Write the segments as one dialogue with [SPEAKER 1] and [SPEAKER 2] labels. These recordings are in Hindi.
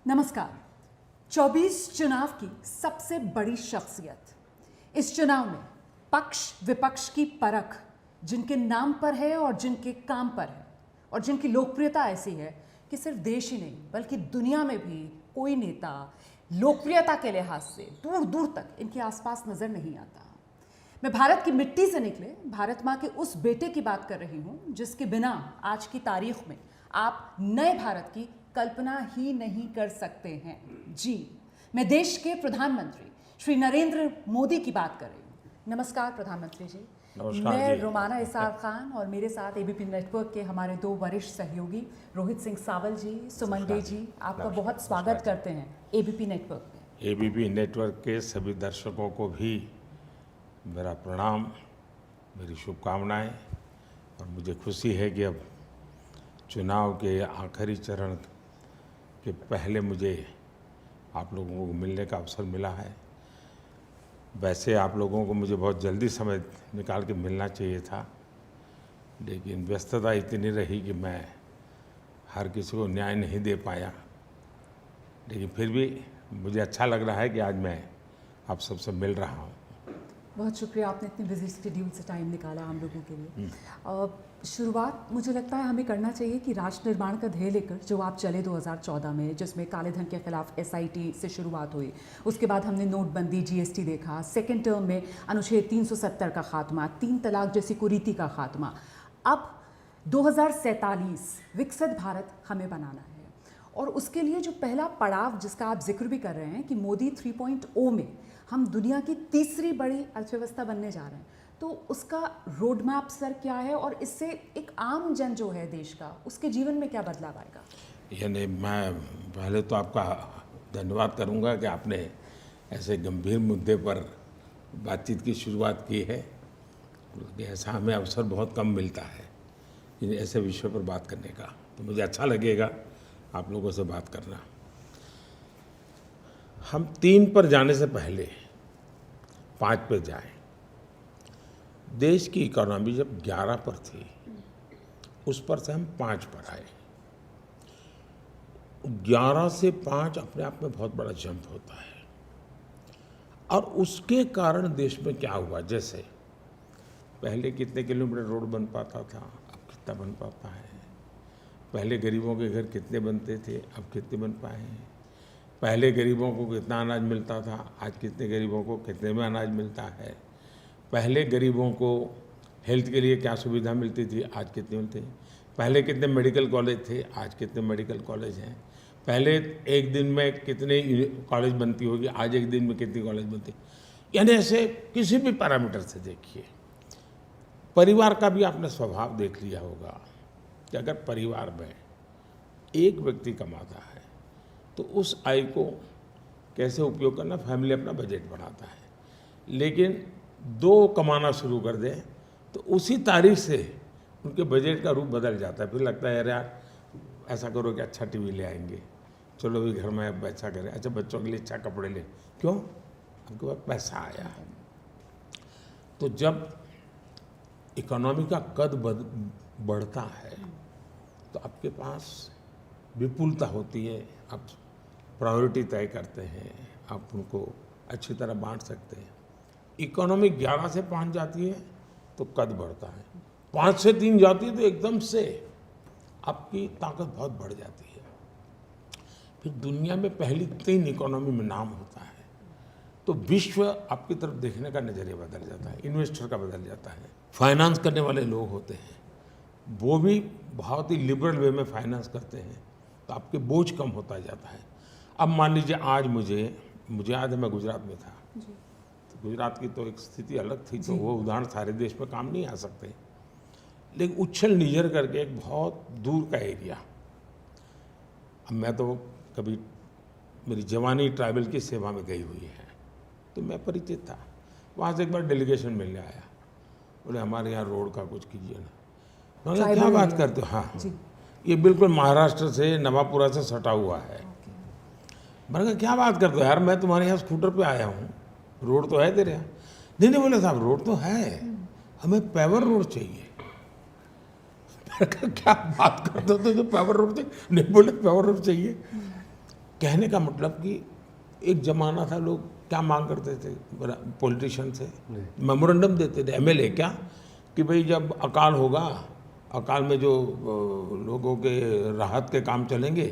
[SPEAKER 1] नमस्कार। 24 चुनाव की सबसे बड़ी शख्सियत। इस चुनाव में पक्ष विपक्ष की परख जिनके नाम पर है और जिनके काम पर है और जिनकी लोकप्रियता ऐसी है कि सिर्फ देश ही नहीं बल्कि दुनिया में भी कोई नेता लोकप्रियता के लिहाज से दूर दूर तक इनके आसपास नजर नहीं आता। मैं भारत की मिट्टी से निकले भारत माँ के उस बेटे की बात कर रही हूँ जिसके बिना आज की तारीख में आप नए भारत की कल्पना ही नहीं कर सकते हैं। जी, मैं देश के प्रधानमंत्री श्री नरेंद्र मोदी की बात कर रही हूँ। नमस्कार प्रधानमंत्री जी।
[SPEAKER 2] नमस्कार
[SPEAKER 1] मैं
[SPEAKER 2] जी।
[SPEAKER 1] रोमाना इसार खान और मेरे साथ एबीपी नेटवर्क के हमारे दो वरिष्ठ सहयोगी रोहित सिंह सावल जी, सुमन डे जी, आपका बहुत स्वागत करते हैं एबीपी नेटवर्क में।
[SPEAKER 2] एबीपी नेटवर्क के सभी दर्शकों को भी मेरा प्रणाम, मेरी शुभकामनाएं। और मुझे खुशी है कि अब चुनाव के आखिरी चरण के पहले मुझे आप लोगों को मिलने का अवसर मिला है। वैसे आप लोगों को मुझे बहुत जल्दी समय निकाल के मिलना चाहिए था, लेकिन व्यस्तता इतनी रही कि मैं हर किसी को न्याय नहीं दे पाया। लेकिन फिर भी मुझे अच्छा लग रहा है कि आज मैं आप सबसे मिल रहा हूँ।
[SPEAKER 1] बहुत शुक्रिया, आपने इतने बिजी शेड्यूल से टाइम निकाला हम लोगों के लिए। शुरुआत मुझे लगता है हमें करना चाहिए कि राष्ट्र निर्माण का ध्येय लेकर जो आप चले 2014 में, जिसमें काले धन के खिलाफ एसआईटी से शुरुआत हुई, उसके बाद हमने नोटबंदी, जीएसटी देखा, सेकेंड टर्म में अनुच्छेद 370 का खात्मा, 3 तलाक जैसी कुरीति का खात्मा। अब 2047 विकसित भारत हमें बनाना है और उसके लिए जो पहला पड़ाव जिसका आप जिक्र भी कर रहे हैं कि मोदी 3.0 में हम दुनिया की तीसरी बड़ी अर्थव्यवस्था बनने जा रहे हैं, तो उसका रोड मैप सर क्या है और इससे एक आम जन जो है देश का, उसके जीवन में क्या बदलाव आएगा? यानी
[SPEAKER 2] मैं पहले तो आपका धन्यवाद करूंगा कि आपने ऐसे गंभीर मुद्दे पर बातचीत की शुरुआत की है। ऐसा हमें अवसर बहुत कम मिलता है इन ऐसे विषय पर बात करने का, तो मुझे अच्छा लगेगा आप लोगों से बात करना। हम 3 पर जाने से पहले 5 पे जाएं। देश की इकोनॉमी जब 11 पर थी, उस पर से हम 5 पर आए। 11 से 5 अपने आप में बहुत बड़ा जंप होता है। और उसके कारण देश में क्या हुआ, जैसे पहले कितने किलोमीटर रोड बन पाता था, अब कितना बन पाता है। पहले गरीबों के घर कितने बनते थे, अब कितने बन पाए हैं। पहले गरीबों को कितना अनाज मिलता था, आज कितने गरीबों को कितने में अनाज मिलता है। पहले गरीबों को हेल्थ के लिए क्या सुविधा मिलती थी, आज कितने मिलते हैं। पहले कितने मेडिकल कॉलेज थे, आज कितने मेडिकल कॉलेज हैं। पहले एक दिन में कितने कॉलेज बनती होगी, आज एक दिन में कितनी कॉलेज बनती। यानी ऐसे किसी भी पैरामीटर से देखिए। परिवार का भी आपने स्वभाव देख लिया होगा कि अगर परिवार में एक व्यक्ति कमाता है तो उस आय को कैसे उपयोग करना, फैमिली अपना बजट बनाता है। लेकिन 2 कमाना शुरू कर दें तो उसी तारीख से उनके बजट का रूप बदल जाता है। फिर लगता है यार ऐसा करो कि अच्छा टीवी ले आएंगे, चलो भी घर में अब अच्छा करें, अच्छा बच्चों के लिए अच्छा कपड़े ले, क्यों, आपके पास पैसा आया है। तो जब इकोनॉमी का कद बढ़ता है तो आपके पास विपुलता होती है, आप प्रायोरिटी तय करते हैं, आप उनको अच्छी तरह बांट सकते हैं। इकोनॉमी 11 से 5 जाती है तो कद बढ़ता है, 5 से 3 जाती है तो एकदम से आपकी ताकत बहुत बढ़ जाती है। फिर दुनिया में पहली 3 इकोनॉमी में नाम होता है तो विश्व आपकी तरफ देखने का नज़रिया बदल जाता है, इन्वेस्टर का बदल जाता है। फाइनेंस करने वाले लोग होते हैं, वो भी बहुत ही लिबरल वे में फाइनेंस करते हैं, तो आपके बोझ कम होता जाता है। अब मान लीजिए आज मुझे याद है मैं गुजरात में था, तो गुजरात की तो एक स्थिति अलग थी, तो वो उदाहरण सारे देश में काम नहीं आ सकते। लेकिन उच्छल निझर करके एक बहुत दूर का एरिया, अब मैं तो कभी मेरी जवानी ट्राइबल की सेवा में गई हुई है तो मैं परिचित था। वहाँ से एक बार डेलीगेशन मिलने आया, बोले हमारे यहाँ रोड का कुछ कीजिए ना। मैंने क्या बात करते हो, हाँ ये बिल्कुल महाराष्ट्र से नवापुरा से सटा हुआ है। मैंने कहा क्या बात करते हो यार, मैं तुम्हारे यहाँ स्कूटर पे आया हूँ, रोड तो है तेरे यहाँ। नहीं बोले साहब रोड तो है, हमें पेवर रोड चाहिए। मैंने कहा क्या बात करते हो, तो पेवर रोड चाहिए? नहीं बोले पेवर रोड चाहिए। कहने का मतलब कि एक जमाना था, लोग क्या मांग करते थे पॉलिटिशियन से, मेमोरेंडम देते थे, एमएलए क्या, कि भाई जब अकाल होगा, अकाल में जो लोगों के राहत के काम चलेंगे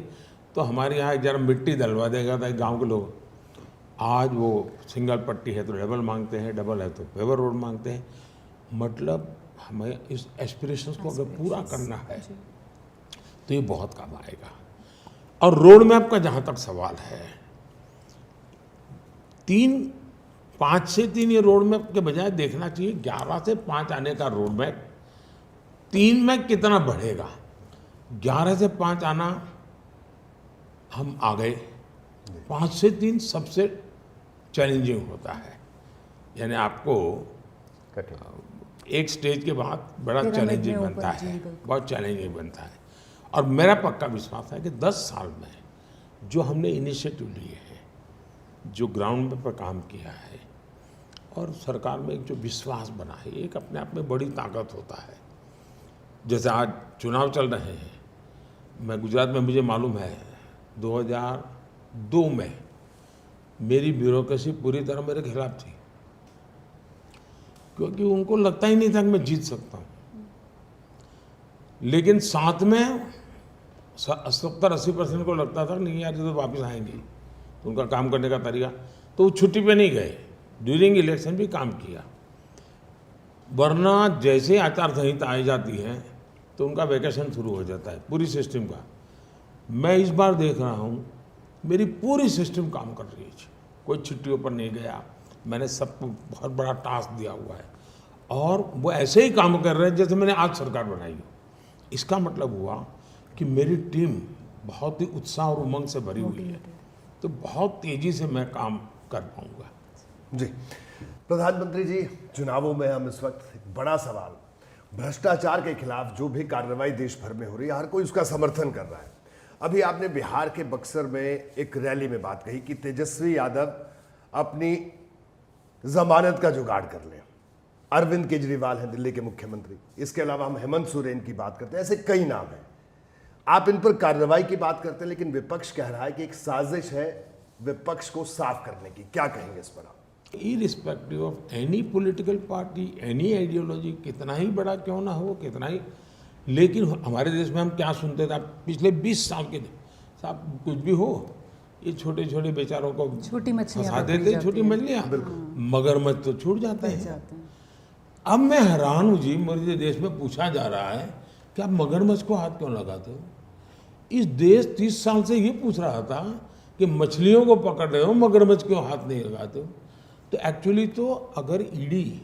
[SPEAKER 2] तो हमारे यहाँ जरा मिट्टी डलवा देगा था गांव के लोग। आज वो सिंगल पट्टी है तो डबल मांगते हैं, डबल है तो पेवर रोड मांगते हैं। मतलब हमें इस एस्पिरेशंस को अगर पूरा करना है तो ये बहुत काम आएगा। और रोड मैप का जहाँ तक सवाल है, 5 से 3 ये रोड मैप के बजाय देखना चाहिए 11 से 5 आने का रोड मैप 3 में कितना बढ़ेगा। 11 से 5 आना हम आ गए, 5 से 3 सबसे चैलेंजिंग होता है, यानी आपको एक स्टेज के बाद बड़ा चैलेंजिंग बनता है, बहुत चैलेंजिंग बनता है। और मेरा पक्का विश्वास है कि 10 साल में जो हमने इनिशिएटिव लिए हैं, जो ग्राउंड पर काम किया है और सरकार में एक जो विश्वास बना है, एक अपने आप में बड़ी ताकत होता है। जैसे आज चुनाव चल रहे हैं, मैं गुजरात में, मुझे मालूम है 2002 में मेरी ब्यूरोक्रेसी पूरी तरह मेरे खिलाफ थी, क्योंकि उनको लगता ही नहीं था कि मैं जीत सकता हूँ। लेकिन साथ में 70-80% को लगता था नहीं यार ये तो वापस आएंगे, तो उनका काम करने का तरीका, तो वो छुट्टी पे नहीं गए, ड्यूरिंग इलेक्शन भी काम किया। वरना जैसे आचार संहिता आई जाती है तो उनका वैकेशन शुरू हो जाता है पूरी सिस्टम का। मैं इस बार देख रहा हूँ मेरी पूरी सिस्टम काम कर रही है, कोई छुट्टियों पर नहीं गया, मैंने सबको बहुत बड़ा टास्क दिया हुआ है और वो ऐसे ही काम कर रहे हैं जैसे मैंने आज सरकार बनाई हो। इसका मतलब हुआ कि मेरी टीम बहुत ही उत्साह और उमंग से भरी हुई है, तो बहुत तेजी से मैं काम कर पाऊंगा।
[SPEAKER 3] जी प्रधानमंत्री जी, चुनावों में हम इस वक्त एक बड़ा सवाल, भ्रष्टाचार के खिलाफ जो भी कार्रवाई देश भर में हो रही है, हर कोई उसका समर्थन कर रहा है। अभी आपने बिहार के बक्सर में एक रैली में बात कही कि तेजस्वी यादव अपनी जमानत का जुगाड़ कर लें। अरविंद केजरीवाल हैं दिल्ली के मुख्यमंत्री, इसके अलावा हम हेमंत सोरेन की बात करते हैं, ऐसे कई नाम हैं। आप इन पर कार्रवाई की बात करते हैं, लेकिन विपक्ष कह रहा है कि एक साजिश है विपक्ष को साफ करने की। क्या कहेंगे इस पर आप?
[SPEAKER 2] Irrespective of any political party, any ideology, कितना ही बड़ा क्यों ना हो, कितना ही, लेकिन हमारे देश में हम क्या सुनते थे पिछले 20 साल के, साहब कुछ भी हो ये छोटे छोटे बेचारों को
[SPEAKER 1] छोटी मछलियां
[SPEAKER 2] फंसा देते, छोटी मछलियां, मगरमच्छ तो छूट जाते हैं। अब मैं हैरान हूँ जी, मेरे देश में पूछा जा रहा है कि आप मगरमच्छ को हाथ क्यों लगाते हो। इस देश 30 साल से ये पूछ रहा था कि मछलियों को पकड़ रहे हो, मगरमच्छ क्यों हाथ नहीं लगाते हो। तो एक्चुअली तो अगर ईडी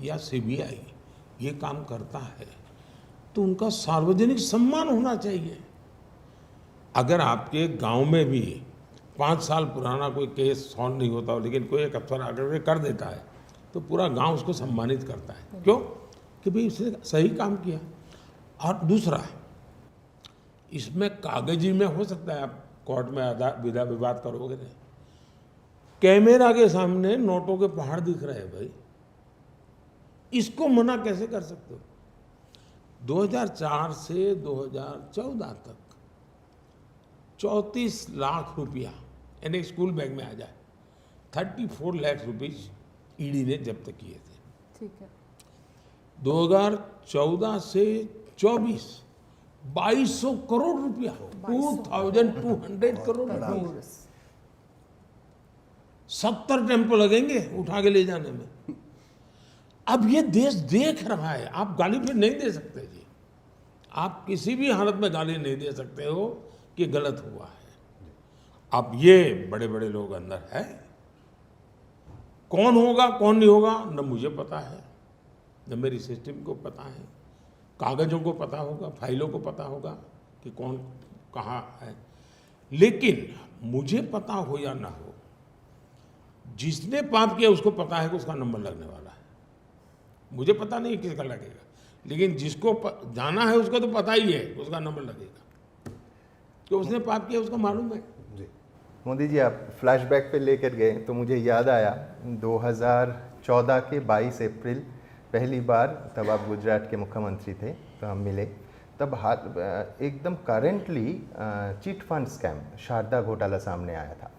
[SPEAKER 2] या सीबीआई ये काम करता है तो उनका सार्वजनिक सम्मान होना चाहिए। अगर आपके गांव में भी 5 साल पुराना कोई केस सॉल्व नहीं होता, लेकिन कोई एक अफसर आकर कर देता है तो पूरा गांव उसको सम्मानित करता है। क्यों? कि भाई उसने सही काम किया। और दूसरा, इसमें कागजी में हो सकता है आप कोर्ट में विधा विवाद करोगे, कैमरा के सामने नोटों के पहाड़ दिख रहे हैं भाई, इसको मना कैसे कर सकते हो। 2004 से 2014 तक 34 लाख रुपया यानी स्कूल बैग में आ जाए 34 लाख रुपीज ईडी ने जब्त किए थे।
[SPEAKER 1] ठीक है।
[SPEAKER 2] 2014 से 24 2200 करोड़ रुपया, 2200 करोड़ रुपया, 70 टेम्पो लगेंगे उठा के ले जाने में। अब ये देश देख रहा है, आप गाली फिर नहीं दे सकते जी, आप किसी भी हालत में गाली नहीं दे सकते हो कि गलत हुआ है। अब ये बड़े बड़े लोग अंदर है, कौन होगा कौन नहीं होगा न मुझे पता है, न मेरी सिस्टम को पता है। कागजों को पता होगा, फाइलों को पता होगा कि कौन कहाँ है, लेकिन मुझे पता हो या ना हो, जिसने पाप किया उसको पता है कि उसका नंबर लगने वाला है। मुझे पता नहीं किसका लगेगा, लेकिन जिसको जाना है उसको तो पता ही है उसका नंबर लगेगा, तो उसने पाप किया उसको मालूम है।
[SPEAKER 4] जी मोदी जी, आप फ्लैशबैक पे लेकर गए तो मुझे याद आया 2014 के 22 अप्रैल पहली बार, तब आप गुजरात के मुख्यमंत्री थे, तो हम मिले। तब एकदम currently chit fund scam Saradha घोटाला सामने आया था।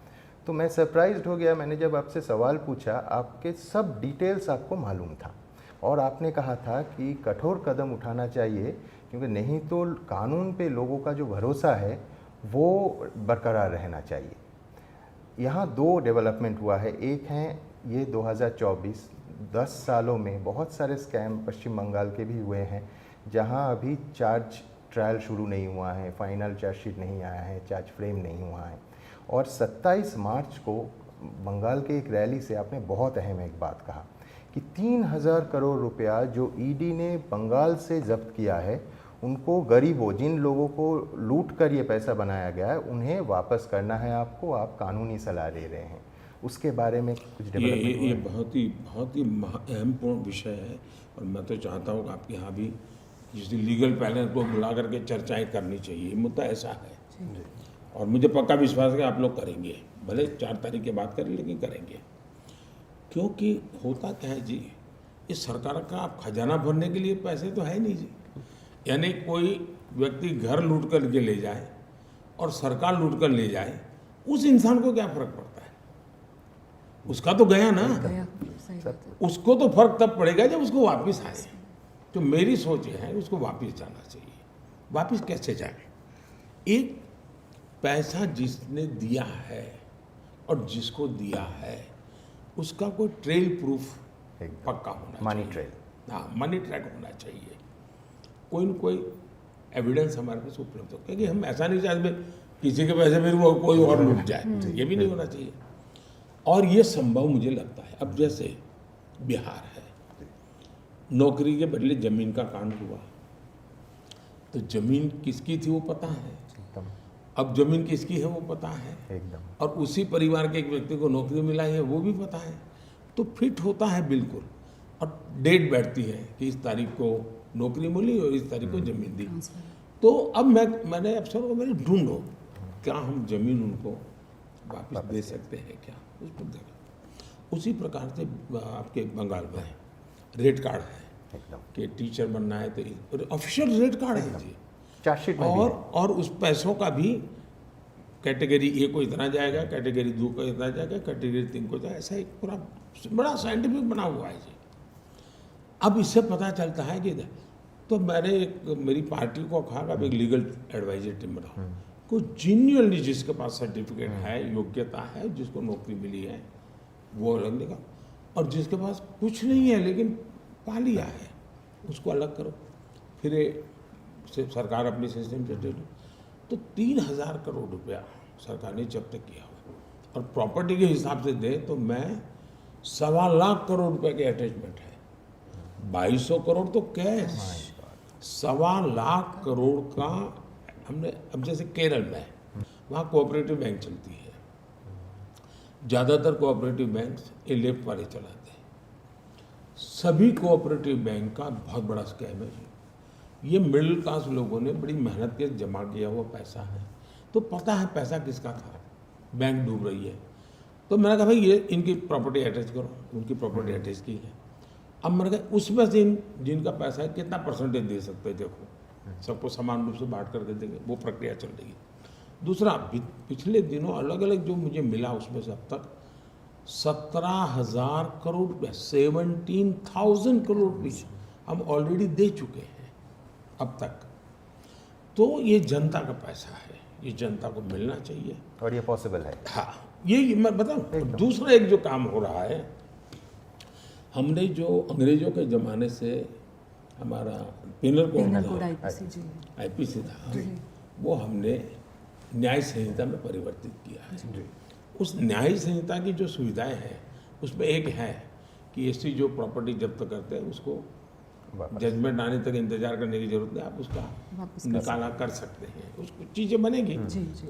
[SPEAKER 4] तो मैं सरप्राइज्ड हो गया। मैंने जब आपसे सवाल पूछा, आपके सब डिटेल्स आपको मालूम था और आपने कहा था कि कठोर कदम उठाना चाहिए, क्योंकि नहीं तो कानून पे लोगों का जो भरोसा है वो बरकरार रहना चाहिए। यहाँ दो डेवलपमेंट हुआ है। एक है ये 2024, 10 सालों में बहुत सारे स्कैम पश्चिम बंगाल के भी हुए हैं, जहाँ अभी चार्ज ट्रायल शुरू नहीं हुआ है, फाइनल चार्जशीट नहीं आया है, चार्ज फ्रेम नहीं हुआ है। और 27 मार्च को बंगाल के एक रैली से आपने बहुत अहम एक बात कहा कि 3000 करोड़ रुपया जो ईडी ने बंगाल से जब्त किया है, उनको गरीबों, जिन लोगों को लूट कर ये पैसा बनाया गया है, उन्हें वापस करना है आपको। आप कानूनी सलाह दे रहे हैं, उसके बारे में कुछ डेवलपमेंट?
[SPEAKER 2] ये बहुत ही अहमपूर्ण विषय है और मैं तो चाहता हूँ कि आपके यहाँ भी किसी लीगल पैनल को बुला करके चर्चाएं करनी चाहिए। मुद्दा ऐसा है और मुझे पक्का विश्वास है कि आप लोग करेंगे, भले 4 तारीख के बाद करें लेकिन करेंगे। क्योंकि होता क्या है जी, इस सरकार का आप खजाना भरने के लिए पैसे तो है नहीं जी। यानी कोई व्यक्ति घर लूट कर के ले जाए और सरकार लूट कर ले जाए, उस इंसान को क्या फर्क पड़ता है? उसका तो गया ना।
[SPEAKER 1] गया, सही बात है।
[SPEAKER 2] उसको तो फर्क तब पड़ेगा जब उसको वापस आए। तो मेरी सोच ये है उसको वापस जाना चाहिए। वापस कैसे जाए? एक पैसा जिसने दिया है और जिसको दिया है उसका कोई ट्रेल प्रूफ पक्का होना
[SPEAKER 4] मनी
[SPEAKER 2] चाहिए।
[SPEAKER 4] ट्रेल।
[SPEAKER 2] हाँ, मनी ट्रैक होना चाहिए। कोई न कोई एविडेंस हमारे पास उपलब्ध हो, क्योंकि हम ऐसा नहीं चाहते किसी के पैसे में वो कोई और लूट जाए, ये भी नहीं होना चाहिए। और ये संभव मुझे लगता है। अब जैसे बिहार है, नौकरी के बदले जमीन का कांड हुआ, तो जमीन किसकी थी वो पता है,
[SPEAKER 4] एकदम
[SPEAKER 2] अब जमीन किसकी है वो पता है,
[SPEAKER 4] एकदम।
[SPEAKER 2] और उसी परिवार के एक व्यक्ति को नौकरी मिला है वो भी पता है। तो फिट होता है बिल्कुल, और डेट बैठती है कि इस तारीख को नौकरी मिली और इस तारीख को जमीन दी। तो अब मैंने अफसरों को मैंने ढूंढो क्या हम जमीन उनको वापस दे सकते हैं क्या, उस पर देखा। उसी प्रकार से आपके बंगाल में रेट कार्ड है
[SPEAKER 4] एकदम
[SPEAKER 2] कि टीचर बनना है तो ऑफिशियल रेट कार्ड है जी।
[SPEAKER 4] चार्जशीट में भी है।
[SPEAKER 2] और उस पैसों का भी कैटेगरी ए को इतना जाएगा, कैटेगरी 2 को इतना जाएगा, कैटेगरी 3 को जाएगा, ऐसा एक पूरा बड़ा साइंटिफिक बना हुआ है जी। अब इससे पता चलता है कि तो मैंने मेरी पार्टी को कहा कि अब एक लीगल एडवाइजर टीम बनाओ, को जेन्युइनली जिसके पास सर्टिफिकेट है, योग्यता है, जिसको नौकरी मिली है वो अलग निकालो, और जिसके पास कुछ नहीं है लेकिन पा लिया है उसको अलग करो। फिर सरकार अपनी सिस्टम से दे दो। तो 3000 करोड़ रुपया सरकार ने जब्त किया हुआ, और प्रॉपर्टी के हिसाब से दे तो मैं 1.25 लाख करोड़ रुपए के अटैचमेंट है, 2200 करोड़ तो कैश, 1.25 लाख करोड़ का हमने। अब जैसे केरल में वहाँ कोऑपरेटिव बैंक चलती है, ज़्यादातर कोऑपरेटिव बैंक ये लेफ्ट वाले चलाते हैं। सभी कोऑपरेटिव बैंक का बहुत बड़ा स्कैम है। ये मिडिल क्लास लोगों ने बड़ी मेहनत के जमा किया हुआ पैसा है, तो पता है पैसा किसका था, बैंक डूब रही है। तो मैंने कहा भाई ये इनकी प्रॉपर्टी अटैच करो, उनकी प्रॉपर्टी अटैच की है। अब मैंने कहा उसमें से जिनका पैसा है कितना परसेंटेज दे सकते हैं, देखो सबको समान रूप से बांट करके देंगे, वो प्रक्रिया चल रही है। दूसरा, पिछले दिनों अलग अलग जो मुझे मिला उसमें से अब तक 17,000 करोड़ रुपया, 17,000 करोड़ रुपये हम ऑलरेडी दे चुके हैं अब तक। तो ये जनता का पैसा है, ये जनता को मिलना चाहिए,
[SPEAKER 4] और ये पॉसिबल है।
[SPEAKER 2] हाँ, ये मैं बताऊँ। दूसरा एक जो काम हो रहा है, हमने जो अंग्रेजों के ज़माने से हमारा पिनल कोड आईपीसी था, वो हमने न्याय संहिता में परिवर्तित किया है। उस न्याय संहिता की जो सुविधाएं हैं उसमें एक है कि ऐसी जो प्रॉपर्टी जब्त करते हैं उसको जजमेंट आने तक इंतजार करने की जरूरत नहीं, आप उसका निकाला कर सकते हैं, उसको चीज़ें बनेगी,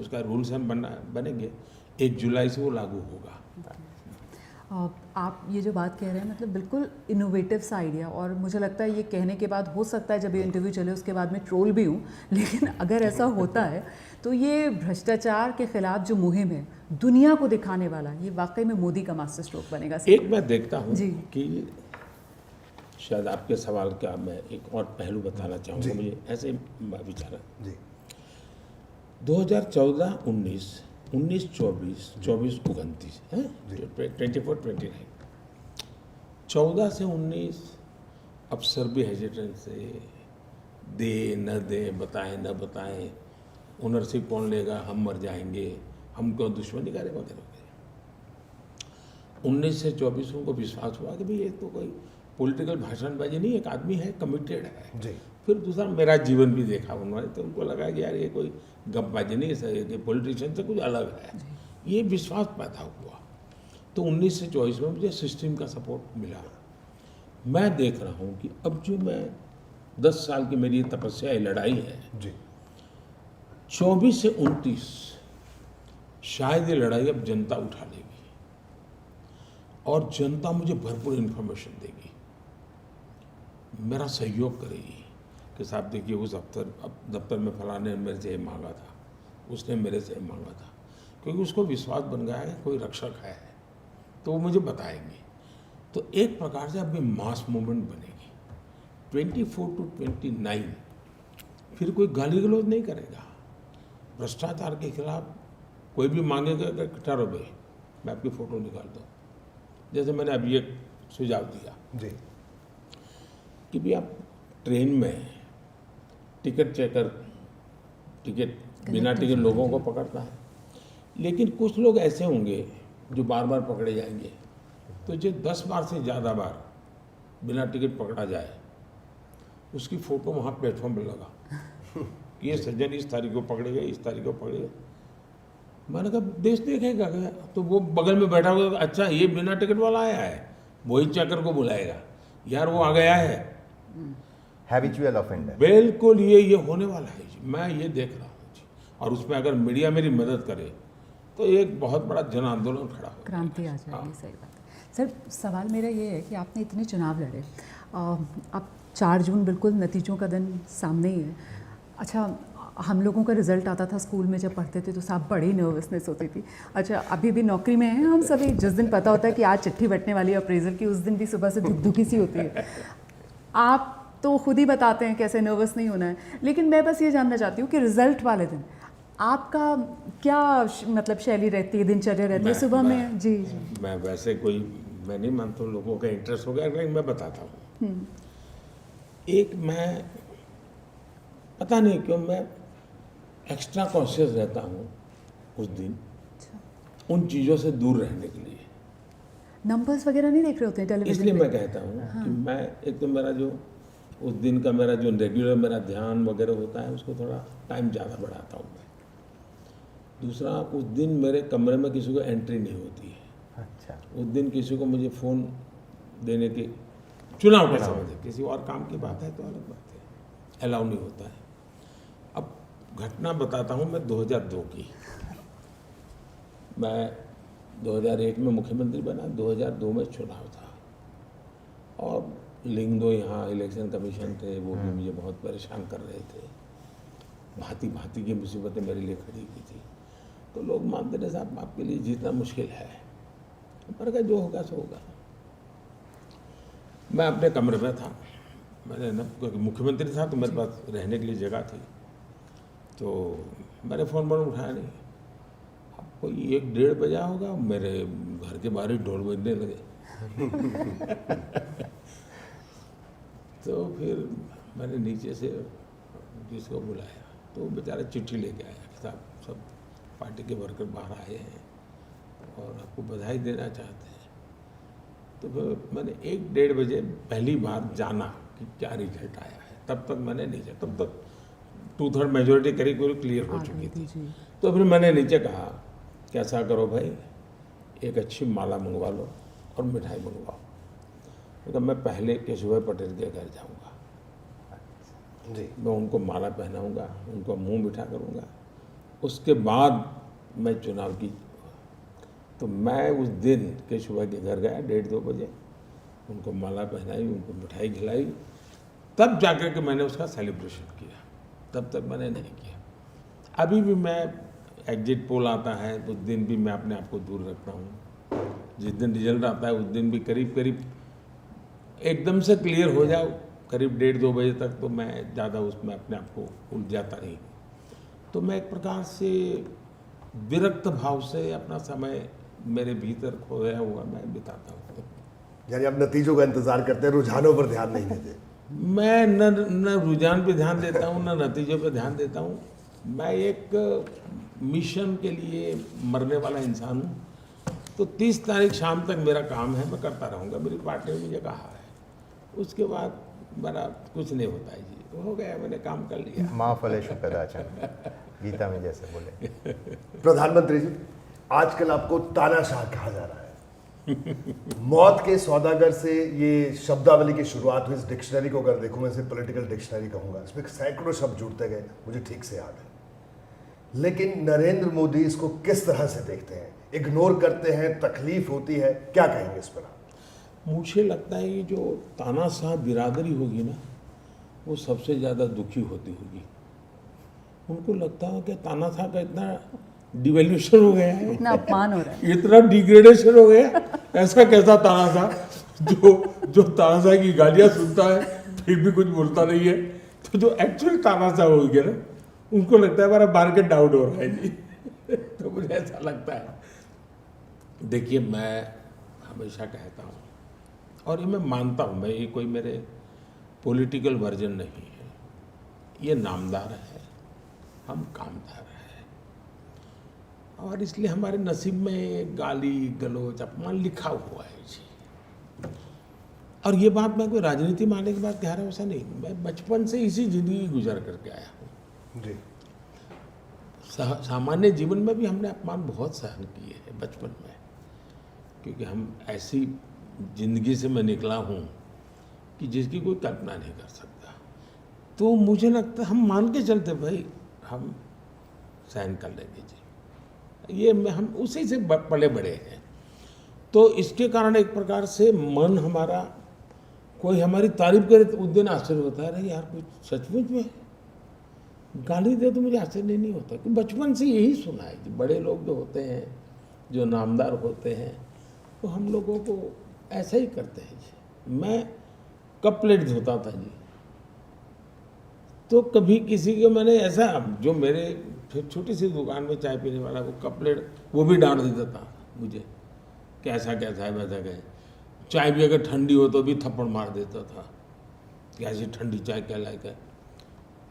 [SPEAKER 2] उसका रूल्स एंड बनेंगे। 1 जुलाई से वो लागू होगा।
[SPEAKER 1] आप ये जो बात कह रहे हैं मतलब बिल्कुल इनोवेटिव सा आइडिया, और मुझे लगता है ये कहने के बाद हो सकता है जब ये इंटरव्यू चले उसके बाद मैं ट्रोल भी हूँ, लेकिन अगर ऐसा होता है तो ये भ्रष्टाचार के खिलाफ जो मुहिम है दुनिया को दिखाने वाला, ये वाकई में मोदी का मास्टर स्ट्रोक बनेगा।
[SPEAKER 2] एक मैं देखता हूँ कि शायद आपके सवाल का मैं एक और पहलू बताना चाहूँगा, मुझे ऐसे विचार है।
[SPEAKER 3] जी
[SPEAKER 2] 2014-19, 19-24, 24-29 है 24-29, 14 से 19 अफसर भी हेजिटेंट से दे न दे, बताएं न बताएं, ओनरशिप कौन लेगा, हम मर जाएंगे, हम क्यों दुश्मनी करें वगैरह वगैरह। 19 से 24 को विश्वास हुआ कि भाई ये तो कोई पॉलिटिकल भाषणबाजी नहीं, एक आदमी है, कमिटेड है।
[SPEAKER 3] जी
[SPEAKER 2] फिर दूसरा मेरा जीवन भी देखा उन्होंने, तो उनको लगा कि यार ये कोई गपबाजी नहीं है, कि पॉलिटिशियन से कुछ अलग है, ये विश्वास पैदा हुआ। तो 19 से 24 में मुझे सिस्टम का सपोर्ट मिला। मैं देख रहा हूँ कि अब जो मैं 10 साल की मेरी तपस्या है, लड़ाई है,
[SPEAKER 3] जी
[SPEAKER 2] 24 से 29 शायद ये लड़ाई अब जनता उठा लेगी और जनता मुझे भरपूर इन्फॉर्मेशन देगी, मेरा सहयोग करेगी कि साहब देखिए उस दफ्तर में फलाने ने मेरे से ये मांगा था, उसने मेरे से मांगा था, क्योंकि उसको विश्वास बन गया है कोई रक्षक है, तो वो मुझे बताएंगे। तो एक प्रकार से अभी मास मूवमेंट बनेगी। 24 to 29 फिर कोई गाली गलौज नहीं करेगा, भ्रष्टाचार के खिलाफ कोई भी मांगेगा कि ठहरो भाई मैं आपकी फ़ोटो निकाल दूँ, जैसे मैंने अभी एक सुझाव दिया
[SPEAKER 3] जी
[SPEAKER 2] कि भी आप ट्रेन में टिकट चेकर टिकट बिना टिकट लोगों को पकड़ता है, लेकिन कुछ लोग ऐसे होंगे जो बार बार पकड़े जाएंगे, तो जो 10 बार से ज़्यादा बार बिना टिकट पकड़ा जाए उसकी फ़ोटो वहाँ प्लेटफॉर्म पर लगा कि ये सज्जन इस तारीख को पकड़े गए, इस तारीख को पकड़े गए। मैंने कहा देश देखेगा क्या? तो वो बगल में बैठा हुआ, अच्छा ये बिना टिकट वाला आया है, वही चेकर को बुलाएगा, यार वो आ गया है।
[SPEAKER 4] Habitual offender.
[SPEAKER 2] बिल्कुल ये होने वाला है जी, मैं ये देख रहा हूँ जी। और उसमें अगर मीडिया मेरी मदद करे तो एक बहुत बड़ा जन आंदोलन खड़ा हो,
[SPEAKER 1] क्रांति आ जाएगी। सही बात है सर। सवाल मेरा ये है कि आपने इतने चुनाव लड़े, अब 4 जून बिल्कुल नतीजों का दिन सामने ही है। अच्छा, हम लोगों का रिजल्ट आता था स्कूल में जब पढ़ते थे तो साहब बड़ी नर्वसनेस होती थी। अच्छा, अभी भी नौकरी में हैं हम सभी, जिस दिन पता होता है कि आज चिट्ठी बंटने वाली है अप्रेजल की, उस दिन भी सुबह से धुकधुकी सी होती है। आप तो खुद ही बताते हैं कैसे नर्वस नहीं होना है, लेकिन मैं बस ये जानना चाहती हूँ कि रिजल्ट वाले दिन आपका क्या मतलब शैली रहती है, दिनचर्या रहती है सुबह में? जी जी।
[SPEAKER 2] मैं वैसे कोई मैं नहीं मानता हूँ लोगों का इंटरेस्ट हो गया, लेकिन मैं बताता हूँ। एक मैं पता नहीं क्यों मैं एक्स्ट्रा कॉन्शियस रहता हूँ उस दिन, उन चीज़ों से दूर रहने के लिए।
[SPEAKER 1] नंबर्स वगैरह नहीं देख रहे होते हैं टेलीविजन
[SPEAKER 2] इसलिए
[SPEAKER 1] पे?
[SPEAKER 2] मैं कहता हूँ कि मैं एक तो मेरा जो उस दिन का मेरा जो रेगुलर मेरा ध्यान वगैरह होता है उसको थोड़ा टाइम ज़्यादा बढ़ाता हूँ मैं। दूसरा, उस दिन मेरे कमरे में किसी को एंट्री नहीं होती है।
[SPEAKER 4] अच्छा।
[SPEAKER 2] उस दिन किसी को मुझे फ़ोन देने के, चुनाव के समय किसी और काम की बात है तो अलग बात है, अलाउ नहीं होता है। अब घटना बताता हूँ मैं 2002 की। मैं 2001 में मुख्यमंत्री बना, 2002 में चुनाव था और लिंगदो यहाँ इलेक्शन कमीशन थे, वो भी मुझे बहुत परेशान कर रहे थे, भांति भांति की मुसीबतें मेरे लिए खड़ी की थी। तो लोग मानते थे साहब आपके लिए जीतना मुश्किल है, मैंने कहा जो होगा सो होगा। मैं अपने कमरे में था, मैंने ना क्योंकि मुख्यमंत्री था तो मेरे पास रहने के लिए जगह थी, तो मैंने फ़ोन उठाया नहीं। अब कोई 1-1:30 बजा होगा, मेरे घर के बाहर ही ढोल बजने लगे। तो फिर मैंने नीचे से जिसको बुलाया तो वो बेचारा चिट्ठी लेके आया कि साहब सब पार्टी के वर्कर बाहर आए हैं और आपको बधाई देना चाहते हैं। तो फिर मैंने 1-1:30 बजे पहली बार जाना कि क्या रिजल्ट आया है। तब तक मैंने नहीं जाना, तब तक 2/3 मेजोरिटी करीब क्लियर हो चुकी थी। तो फिर मैंने नीचे कहा कि ऐसा करो भाई, एक अच्छी माला मंगवा लो और मिठाई मंगवाओ, क्योंकि मैं पहले केशुभाई पटेल के घर जाऊंगा
[SPEAKER 3] जी
[SPEAKER 2] मैं उनको माला पहनाऊंगा, उनको मुंह मीठा करूंगा, उसके बाद मैं चुनाव की। तो मैं उस दिन केशुभाई के घर गया 1:30-2 बजे, उनको माला पहनाई, उनको मिठाई खिलाई, तब जाकर के मैंने उसका सेलिब्रेशन किया। तब तक मैंने नहीं किया। अभी भी मैं एग्जिट पोल आता है उस दिन भी मैं अपने आप को दूर रखता हूँ। जिस दिन रिजल्ट आता है उस दिन भी करीब करीब एकदम से क्लियर हो जाओ करीब 1:30-2 बजे तक, तो मैं ज़्यादा उसमें अपने आप को उलझाता नहीं। तो मैं एक प्रकार से विरक्त भाव से अपना समय मेरे भीतर खोया हुआ मैं बिताता हूँ।
[SPEAKER 3] यानी आप नतीजों का इंतजार करते हैं, रुझानों पर ध्यान नहीं देते।
[SPEAKER 2] मैं न रुझान पे ध्यान देता हूँ, न नतीजों पे ध्यान देता हूँ। मैं एक मिशन के लिए मरने वाला इंसान हूँ। तो 30 तारीख शाम तक मेरा काम है, मैं करता रहूँगा। मेरी पार्टी ने मुझे कहा है, उसके बाद मेरा कुछ नहीं होता है जी, हो गया, मैंने काम कर लिया।
[SPEAKER 4] माँ फलेषु कदाचन, गीता में जैसे बोले।
[SPEAKER 3] प्रधानमंत्री जी, आजकल आपको तानाशाह कहा जा रहा है। मौत के सौदागर से ये शब्दावली की शुरुआत हुई। इस डिक्शनरी को अगर देखूं, मैं इसे पॉलिटिकल डिक्शनरी कहूंगा, इसमें सैकड़ों शब्द जुड़ते गए, मुझे ठीक से याद है। लेकिन नरेंद्र मोदी इसको किस तरह से देखते हैं? इग्नोर करते हैं, तकलीफ होती है, क्या कहेंगे इस पर आप?
[SPEAKER 2] मुझे लगता है कि जो तानाशाह बिरादरी होगी ना, वो सबसे ज़्यादा दुखी होती होगी। उनको लगता है कि तानाशाह का इतना डिवेल्यूशन हो गया है,
[SPEAKER 1] इतना अपमान हो रहा है।
[SPEAKER 2] इतना डिग्रेडेशन हो गया। ऐसा कैसा तानाशाह जो तानाशाह की गालियाँ सुनता है फिर भी कुछ बोलता नहीं है। तो जो एक्चुअल तानाशाह हो गया ना, उनको लगता है हमारा मार्केट डाउन हो रहा है जी। तो मुझे ऐसा लगता है। देखिए, मैं हमेशा कहता हूँ और ये मैं मानता हूँ, मैं ये कोई मेरे पॉलिटिकल वर्जन नहीं है, ये नामदार है, हम कामदार हैं। और इसलिए हमारे नसीब में गाली गलौज अपमान लिखा हुआ है जी। और ये बात मैं कोई राजनीति में आने के बाद कह रहा हूँ, ऐसा नहीं। मैं बचपन से इसी जिंदगी गुजर करके आया हूँ
[SPEAKER 3] जी।
[SPEAKER 2] सामान्य जीवन में भी हमने अपमान बहुत सहन किए हैं बचपन में, क्योंकि हम ऐसी जिंदगी से मैं निकला हूँ कि जिसकी कोई कल्पना नहीं कर सकता। तो मुझे लगता है हम मान के चलते, भाई हम सहन कर लेंगे जी, ये हम उसी से पले बड़े हैं। तो इसके कारण एक प्रकार से मन हमारा, कोई हमारी तारीफ करे तो उस दिन आश्चर्य होता है, अरे यार कुछ सचमुच में गाली दे तो मुझे आश्चर्य नहीं होता, कि बचपन से यही सुना है कि बड़े लोग जो होते हैं, जो नामदार होते हैं, तो हम लोगों को ऐसा ही करते हैं जी। मैं कप प्लेट धोता था जी, तो कभी किसी को मैंने ऐसा, जो मेरे छोटी सी दुकान में चाय पीने वाला, वो कप प्लेट वो भी डांट देता था मुझे, कैसा कैसा है वैसा क्या है। चाय भी अगर ठंडी हो तो भी थप्पड़ मार देता था कि ऐसी ठंडी चाय क्या लायक है।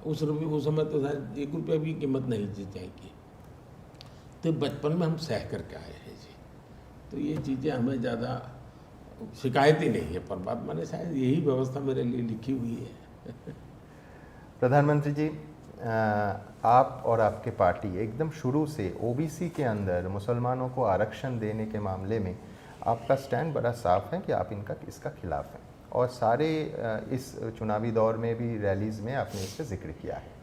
[SPEAKER 2] उस समय तो शायद 1 रुपया भी कीमत नहीं थी चाय की। तो बचपन में हम सह करके आए हैं जी। तो ये चीज़ें हमें ज़्यादा शिकायत ही नहीं है, परमात्मा ने शायद यही व्यवस्था मेरे लिए लिखी हुई है।
[SPEAKER 4] प्रधानमंत्री जी, आप और आपके पार्टी एकदम शुरू से ओबीसी के अंदर मुसलमानों को आरक्षण देने के मामले में आपका स्टैंड बड़ा साफ है कि आप इसका खिलाफ हैं, और सारे इस चुनावी दौर में भी रैलीज़ में आपने इसका जिक्र किया है।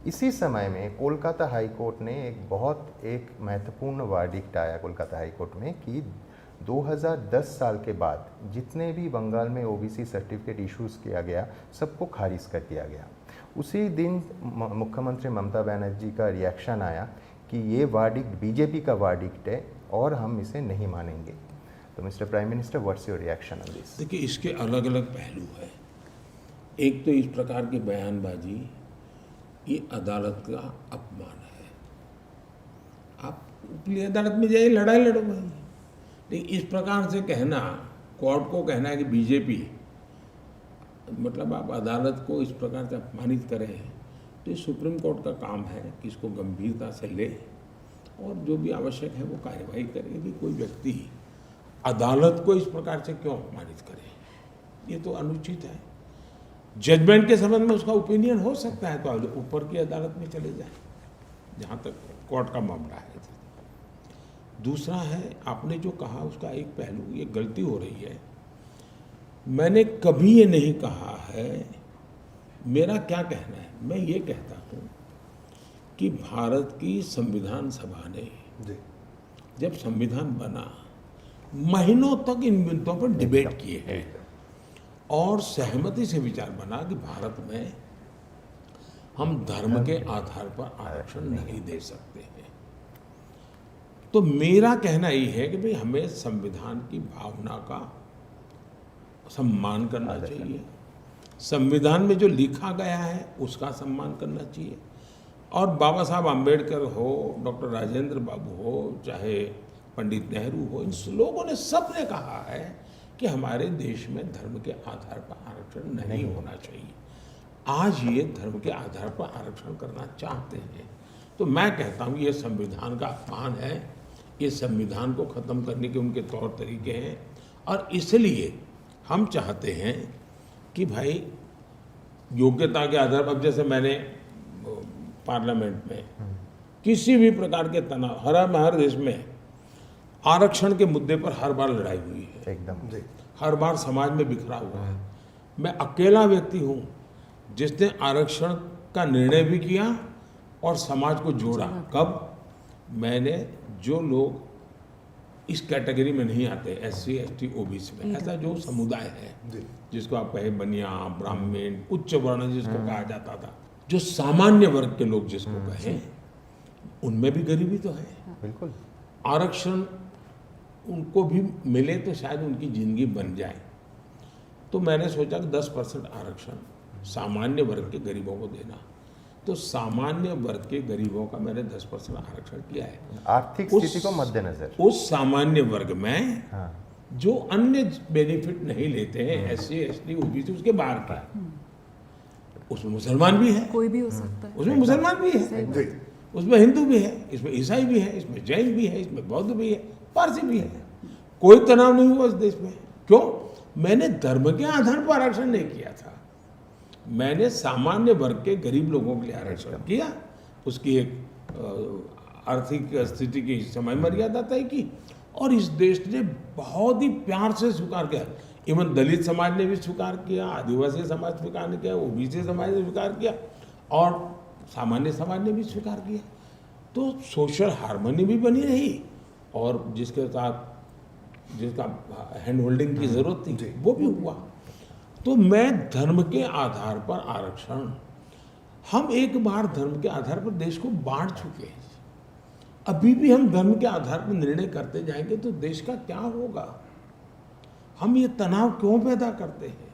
[SPEAKER 4] इसी समय में कोलकाता हाई कोर्ट ने एक महत्वपूर्ण वर्डिक्ट आया कोलकाता हाई कोर्ट में कि 2010 साल के बाद जितने भी बंगाल में ओबीसी सर्टिफिकेट इश्यूज़ किया गया, सबको खारिज कर दिया गया। उसी दिन मुख्यमंत्री ममता बनर्जी का रिएक्शन आया कि ये वर्डिक्ट बीजेपी का वर्डिक्ट है और हम इसे नहीं मानेंगे। तो mister prime minister, what's your reaction on this?
[SPEAKER 2] देखिए, इसके अलग अलग पहलू है। एक तो इस प्रकार की बयानबाजी, ये अदालत का अपमान है। आप ऊपरी अदालत में जाइए, लड़ाई लड़ो भाई। लेकिन इस प्रकार से कहना, कोर्ट को कहना है कि बीजेपी, मतलब आप अदालत को इस प्रकार से अपमानित करें, तो ये सुप्रीम कोर्ट का काम है कि इसको गंभीरता से ले और जो भी आवश्यक है वो कार्यवाही करे कि कोई व्यक्ति अदालत को इस प्रकार से क्यों अपमानित करे। ये तो अनुचित है। जजमेंट के संबंध में उसका ओपिनियन हो सकता है, तो ऊपर की अदालत में चले जाए जहाँ तक कोर्ट का मामला है। दूसरा है, आपने जो कहा उसका एक पहलू, ये गलती हो रही है। मैंने कभी ये नहीं कहा है, मेरा क्या कहना है, मैं ये कहता हूँ कि भारत की संविधान सभा ने जब संविधान बना, महीनों तक इन मुद्दों पर डिबेट किए हैं और सहमति से विचार बना कि भारत में हम धर्म के आधार पर आरक्षण नहीं दे सकते हैं। तो मेरा कहना ये है कि भाई हमें संविधान की भावना का सम्मान करना चाहिए। संविधान में जो लिखा गया है उसका सम्मान करना चाहिए। और बाबा साहब आम्बेडकर हो, डॉक्टर राजेंद्र बाबू हो, चाहे पंडित नेहरू हो, इन लोगों ने सबने कहा है कि हमारे देश में धर्म के आधार पर आरक्षण नहीं होना चाहिए। आज ये धर्म के आधार पर आरक्षण करना चाहते हैं, तो मैं कहता हूँ ये संविधान का अपमान है। ये संविधान को ख़त्म करने के उनके तौर तरीके हैं, और इसलिए हम चाहते हैं कि भाई योग्यता के आधार पर, अब जैसे मैंने पार्लियामेंट में किसी भी प्रकार के तनाव, हर देश में आरक्षण के मुद्दे पर हर बार लड़ाई हुई है,
[SPEAKER 4] एकदम
[SPEAKER 3] जी
[SPEAKER 2] हर बार समाज में बिखरा हुआ है। मैं अकेला व्यक्ति हूँ जिसने आरक्षण का निर्णय भी किया और समाज को जोड़ा। कब? मैंने जो लोग इस कैटेगरी में नहीं आते, SC ST OBC में, ऐसा जो समुदाय है
[SPEAKER 3] जी
[SPEAKER 2] जिसको आप कहें बनिया, ब्राह्मण, उच्च वर्ण जिसको कहा जाता था, जो सामान्य वर्ग के लोग जिसको कहें, उनमें भी गरीबी तो है।
[SPEAKER 4] बिल्कुल।
[SPEAKER 2] आरक्षण उनको भी मिले तो शायद उनकी जिंदगी बन जाए। तो मैंने सोचा कि 10% आरक्षण सामान्य वर्ग के गरीबों को देना। तो सामान्य वर्ग के गरीबों का मैंने 10% आरक्षण किया है।
[SPEAKER 4] आर्थिक स्थिति को मद्देनजर
[SPEAKER 2] उस सामान्य वर्ग में
[SPEAKER 4] हाँ
[SPEAKER 2] जो अन्य बेनिफिट नहीं लेते हैं, SC ST OBC उसके बाहर का है, उसमें मुसलमान भी है,
[SPEAKER 1] कोई भी हो सकता है।
[SPEAKER 2] उसमें मुसलमान भी है,
[SPEAKER 3] जी
[SPEAKER 2] उसमें हिंदू भी है, इसमें ईसाई भी है, इसमें जैन भी है, इसमें बौद्ध भी है, पारसी भी है। कोई तनाव नहीं हुआ इस देश में। क्यों? मैंने धर्म के आधार पर आरक्षण नहीं किया था, मैंने सामान्य वर्ग के गरीब लोगों के लिए आरक्षण किया। उसकी एक आर्थिक स्थिति की समय मर्यादा तय की, और इस देश ने बहुत ही प्यार से स्वीकार किया। इवन दलित समाज ने भी स्वीकार किया, आदिवासी समाज स्वीकार किया, OBC समाज ने स्वीकार किया, और सामान्य समाज ने भी स्वीकार किया। तो सोशल हार्मनी भी बनी रही, और जिसके साथ जिसका हैंड होल्डिंग की जरूरत थी वो भी हुआ। तो मैं धर्म के आधार पर आरक्षण, हम एक बार धर्म के आधार पर देश को बांट चुके हैं, अभी भी हम धर्म के आधार पर निर्णय करते जाएंगे तो देश का क्या होगा? हम ये तनाव क्यों पैदा करते हैं?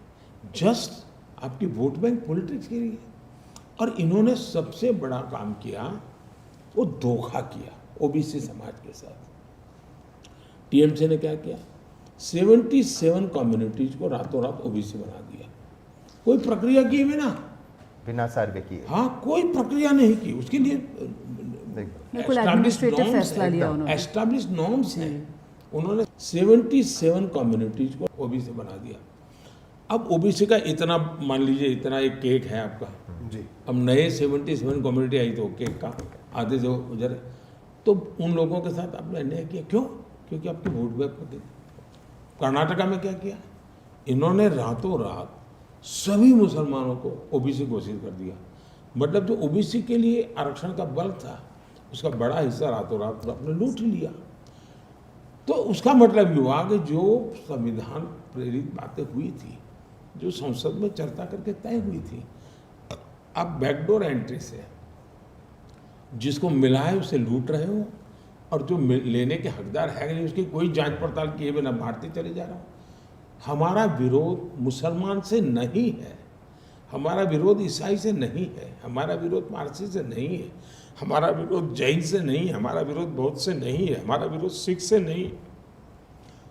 [SPEAKER 2] जस्ट आपकी वोट बैंक पॉलिटिक्स के लिए। और इन्होंने सबसे बड़ा काम किया, वो धोखा किया OBC समाज के साथ। TMC ने क्या किया? 77 कम्युनिटीज को रातों रात OBC बना दिया, कोई प्रक्रिया की
[SPEAKER 4] बिना सर्वे किए।
[SPEAKER 2] हाँ, कोई प्रक्रिया नहीं की उसके लिए।
[SPEAKER 1] बिल्कुल एडमिनिस्ट्रेटिव फैसला लिया उन्होंने।
[SPEAKER 2] एस्टैब्लिश नॉर्म्स हैं। उन्होंने 77 कम्युनिटीज को OBC बना दिया। अब OBC का इतना, मान लीजिए इतना एक केक है आपका
[SPEAKER 3] जी,
[SPEAKER 2] अब नए 77 कम्युनिटी आई तो केक का आधे से उधर, तो उन लोगों के साथ आपने अन्याय किया। क्यों? क्योंकि आपके वोट बैंक को दे। कर्नाटका में क्या किया? इन्होंने रातों रात सभी मुसलमानों को OBC घोषित कर दिया। मतलब जो OBC के लिए आरक्षण का बल था, उसका बड़ा हिस्सा रातों रात आपने लूट लिया। तो उसका मतलब ये हुआ कि जो संविधान प्रेरित बातें हुई थी, जो संसद में चर्चा करके तय हुई थी, आप बैकडोर एंट्री से जिसको मिला है उसे लूट रहे हो, और जो लेने के हकदार है नहीं उसकी कोई जांच पड़ताल किए बिना बांटते चले जा रहे हो। हमारा विरोध मुसलमान से नहीं है, हमारा विरोध ईसाई से नहीं है, हमारा विरोध पारसी से नहीं है, हमारा विरोध जैन से नहीं है, हमारा विरोध बौद्ध से नहीं है, हमारा विरोध सिख से नहीं।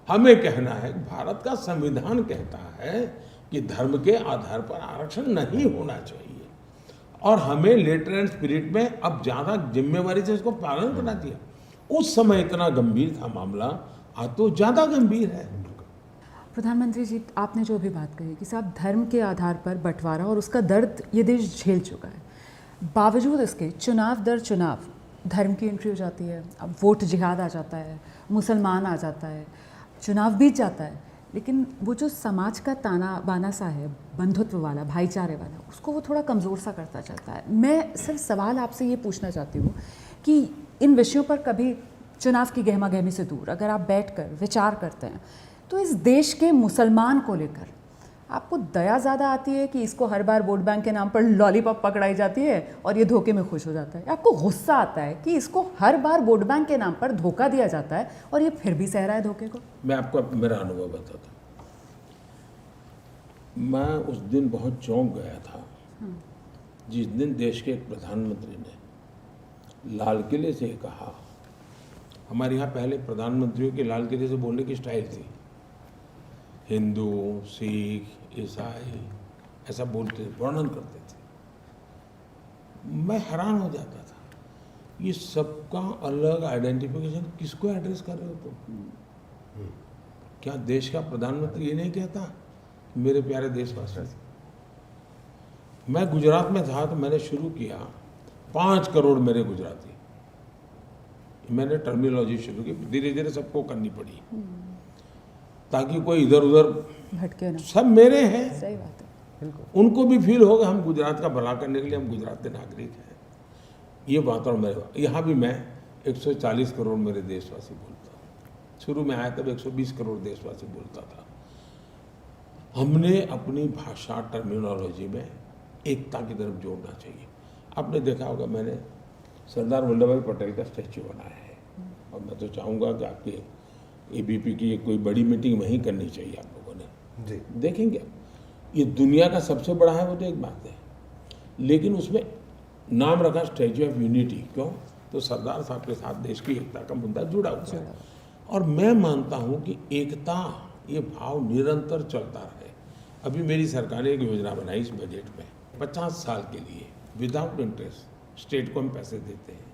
[SPEAKER 2] हमें कहना है, भारत का संविधान कहता है कि धर्म के आधार पर आरक्षण नहीं होना चाहिए, और हमें लेटर एंड स्पिरिट में अब ज़्यादा जिम्मेवारी से इसको पालन करना चाहिए। उस समय इतना गंभीर था मामला, आज तो ज़्यादा गंभीर है।
[SPEAKER 1] प्रधानमंत्री जी, आपने जो अभी बात कही कि साहब धर्म के आधार पर बंटवारा और उसका दर्द ये देश झेल चुका है, बावजूद इसके चुनाव दर चुनाव धर्म की एंट्री हो जाती है, अब वोट जिहाद आ जाता है, मुसलमान आ जाता है, चुनाव बीत जाता है, लेकिन वो जो समाज का ताना बाना सा है, बंधुत्व वाला, भाईचारे वाला, उसको वो थोड़ा कमज़ोर सा करता चलता है। मैं सिर्फ सवाल आपसे ये पूछना चाहती हूँ कि इन विषयों पर कभी चुनाव की गहमा गहमी से दूर अगर आप बैठकर विचार करते हैं, तो इस देश के मुसलमान को लेकर आपको दया ज़्यादा आती है कि इसको हर बार वोट बैंक के नाम पर लॉलीपॉप पकड़ाई जाती है और ये धोखे में खुश हो जाता है, आपको गुस्सा आता है कि इसको हर बार वोट बैंक के नाम पर धोखा दिया जाता है और ये फिर भी सह रहा है धोखे को?
[SPEAKER 2] मैं आपको मेरा अनुभव बताता हूँ। मैं उस दिन बहुत चौंक गया था जिस दिन देश के एक प्रधानमंत्री ने लाल किले से कहा। हमारे यहाँ पहले प्रधानमंत्रियों के लाल किले से बोलने की स्टाइल थी, हिंदू, सिख, ईसाई ऐसा बोलते थे, वर्णन करते थे। मैं हैरान हो जाता था, ये सबका अलग आइडेंटिफिकेशन किसको एड्रेस कर रहे हो तुम? क्या देश का प्रधानमंत्री ये नहीं कहता मेरे प्यारे देशवासी? मैं गुजरात में था तो मैंने शुरू किया 5 करोड़ मेरे गुजराती, मैंने टर्मिनोलॉजी शुरू की, धीरे धीरे सबको करनी पड़ी ताकि कोई इधर उधर
[SPEAKER 1] भटके ना।
[SPEAKER 2] सब मेरे हैं,
[SPEAKER 1] सही बात है।
[SPEAKER 2] उनको भी फील होगा हम गुजरात का भला करने के लिए हम गुजरात के नागरिक हैं। ये वातावरण मेरे यहाँ भी मैं 140 करोड़ मेरे देशवासी बोलता हूँ। शुरू में आया तब 120 करोड़ देशवासी बोलता था। हमने अपनी भाषा टर्मिनोलॉजी में एकता की तरफ जोड़ना चाहिए। आपने देखा होगा मैंने सरदार वल्लभ भाई पटेल का स्टैच्यू बनाया है और मैं तो चाहूँगा कि आपके एबीपी की कोई बड़ी मीटिंग वहीं करनी चाहिए आप लोगों ने।
[SPEAKER 3] जी
[SPEAKER 2] देखेंगे आप, ये दुनिया का सबसे बड़ा है वो तो एक बात है, लेकिन उसमें नाम रखा स्टैच्यू ऑफ यूनिटी। क्यों? तो सरदार साहब के साथ देश की एकता का मुद्दा जुड़ा हुआ है। और मैं मानता हूँ कि एकता ये भाव निरंतर चलता रहे। अभी मेरी सरकार ने एक योजना बनाई इस बजट में, 50 साल के लिए विदाउट इंटरेस्ट स्टेट को हम पैसे देते हैं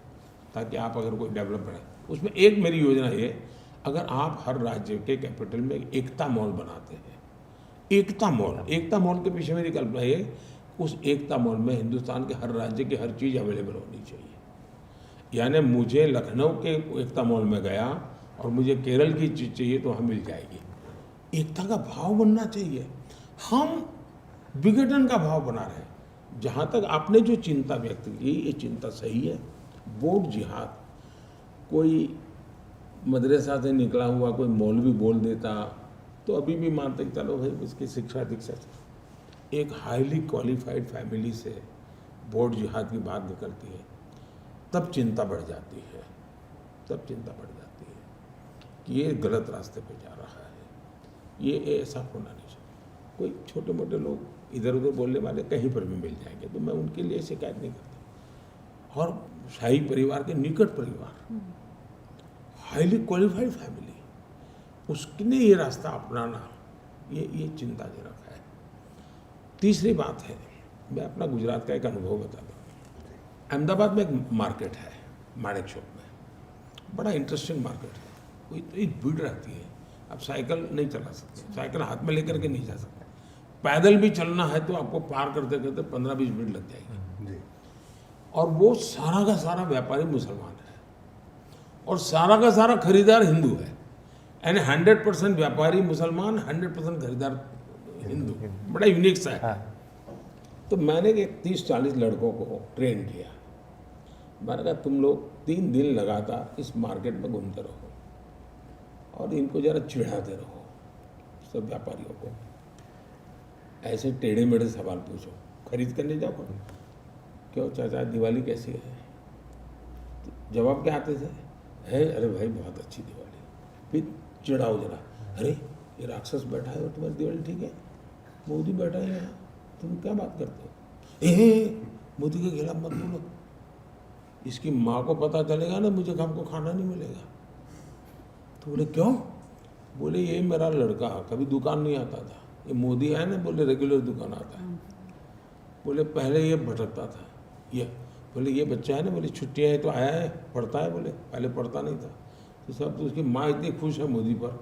[SPEAKER 2] ताकि आप अगर कोई डेवलपमेंट है, उसमें एक मेरी योजना ये, अगर आप हर राज्य के कैपिटल में एकता मॉल बनाते हैं, एकता मॉल के पीछे मेरी कल्पना है उस एकता मॉल में हिंदुस्तान के हर राज्य की हर चीज़ अवेलेबल होनी चाहिए। यानी मुझे लखनऊ के एकता मॉल में गया और मुझे केरल की चीज़ चाहिए तो वहाँ मिल जाएगी। एकता का भाव बनना चाहिए। हम विघटन का भाव बना रहे हैं। जहाँ तक आपने जो चिंता व्यक्त की, ये चिंता सही है। वोट जिहाद, कोई मदरसा से निकला हुआ कोई मौलवी बोल देता तो अभी भी मानते कि चलो भाई उसकी शिक्षा दीक्षा से। एक हाईली क्वालिफाइड फैमिली से वोट जिहाद की बात निकलती है तब चिंता बढ़ जाती है, कि ये गलत रास्ते पे जा रहा है। ये ऐसा होना नहीं चाहिए। कोई छोटे मोटे लोग इधर उधर बोलने वाले कहीं पर भी मिल जाएंगे तो मैं उनके लिए शिकायत नहीं करता। और शाही परिवार के निकट परिवार, हाईली क्वालिफाइड फैमिली, उसने ये रास्ता अपनाना ये चिंताजनक है। तीसरी बात है, मैं अपना गुजरात का एक अनुभव बताता हूँ। अहमदाबाद में एक मार्केट है माणिक चौक में, बड़ा इंटरेस्टिंग मार्केट है। कोई इतनी भीड़ रहती है, आप साइकिल नहीं चला सकते, साइकिल हाथ में लेकर के नहीं जा सकते। पैदल भी चलना है तो आपको पार करते करते 15-20 मिनट लग जाएगी। और वो सारा का सारा व्यापारी मुसलमान है और सारा का सारा खरीदार हिंदू है। यानी 100% व्यापारी मुसलमान, 100% खरीदार हिंदू। बड़ा यूनिक सा है। तो मैंने 30-40 लड़कों को ट्रेन किया। मैंने कहा तुम लोग 3 दिन लगातार इस मार्केट में घूमते रहो और इनको जरा चिढ़ाते रहो, सब व्यापारियों को। ऐसे टेढ़े मेढ़े सवाल पूछो, खरीद करने जाओ, क्यों चाचा दिवाली कैसी है? तो जवाब क्या आते थे? है अरे भाई बहुत अच्छी दिवाली। फिर चिढ़ाओ जरा, अरे ये राक्षस बैठा है और तुम्हारी दिवाली ठीक है? मोदी बैठा है यहाँ, तुम क्या बात करते हो? मोदी के खिलाफ मत बोलो, इसकी माँ को पता चलेगा ना मुझे हमको खाना नहीं मिलेगा। तो बोले क्यों? बोले ये मेरा लड़का कभी दुकान नहीं आता था, ये मोदी है ना, बोले रेगुलर दुकान आता है। बोले पहले ये भटकता था, ये बोले ये बच्चा है ना, बोले छुट्टियाँ है तो आया है, पढ़ता है, बोले पहले पढ़ता नहीं था। तो सब तो उसकी माँ इतनी खुश है मोदी पर।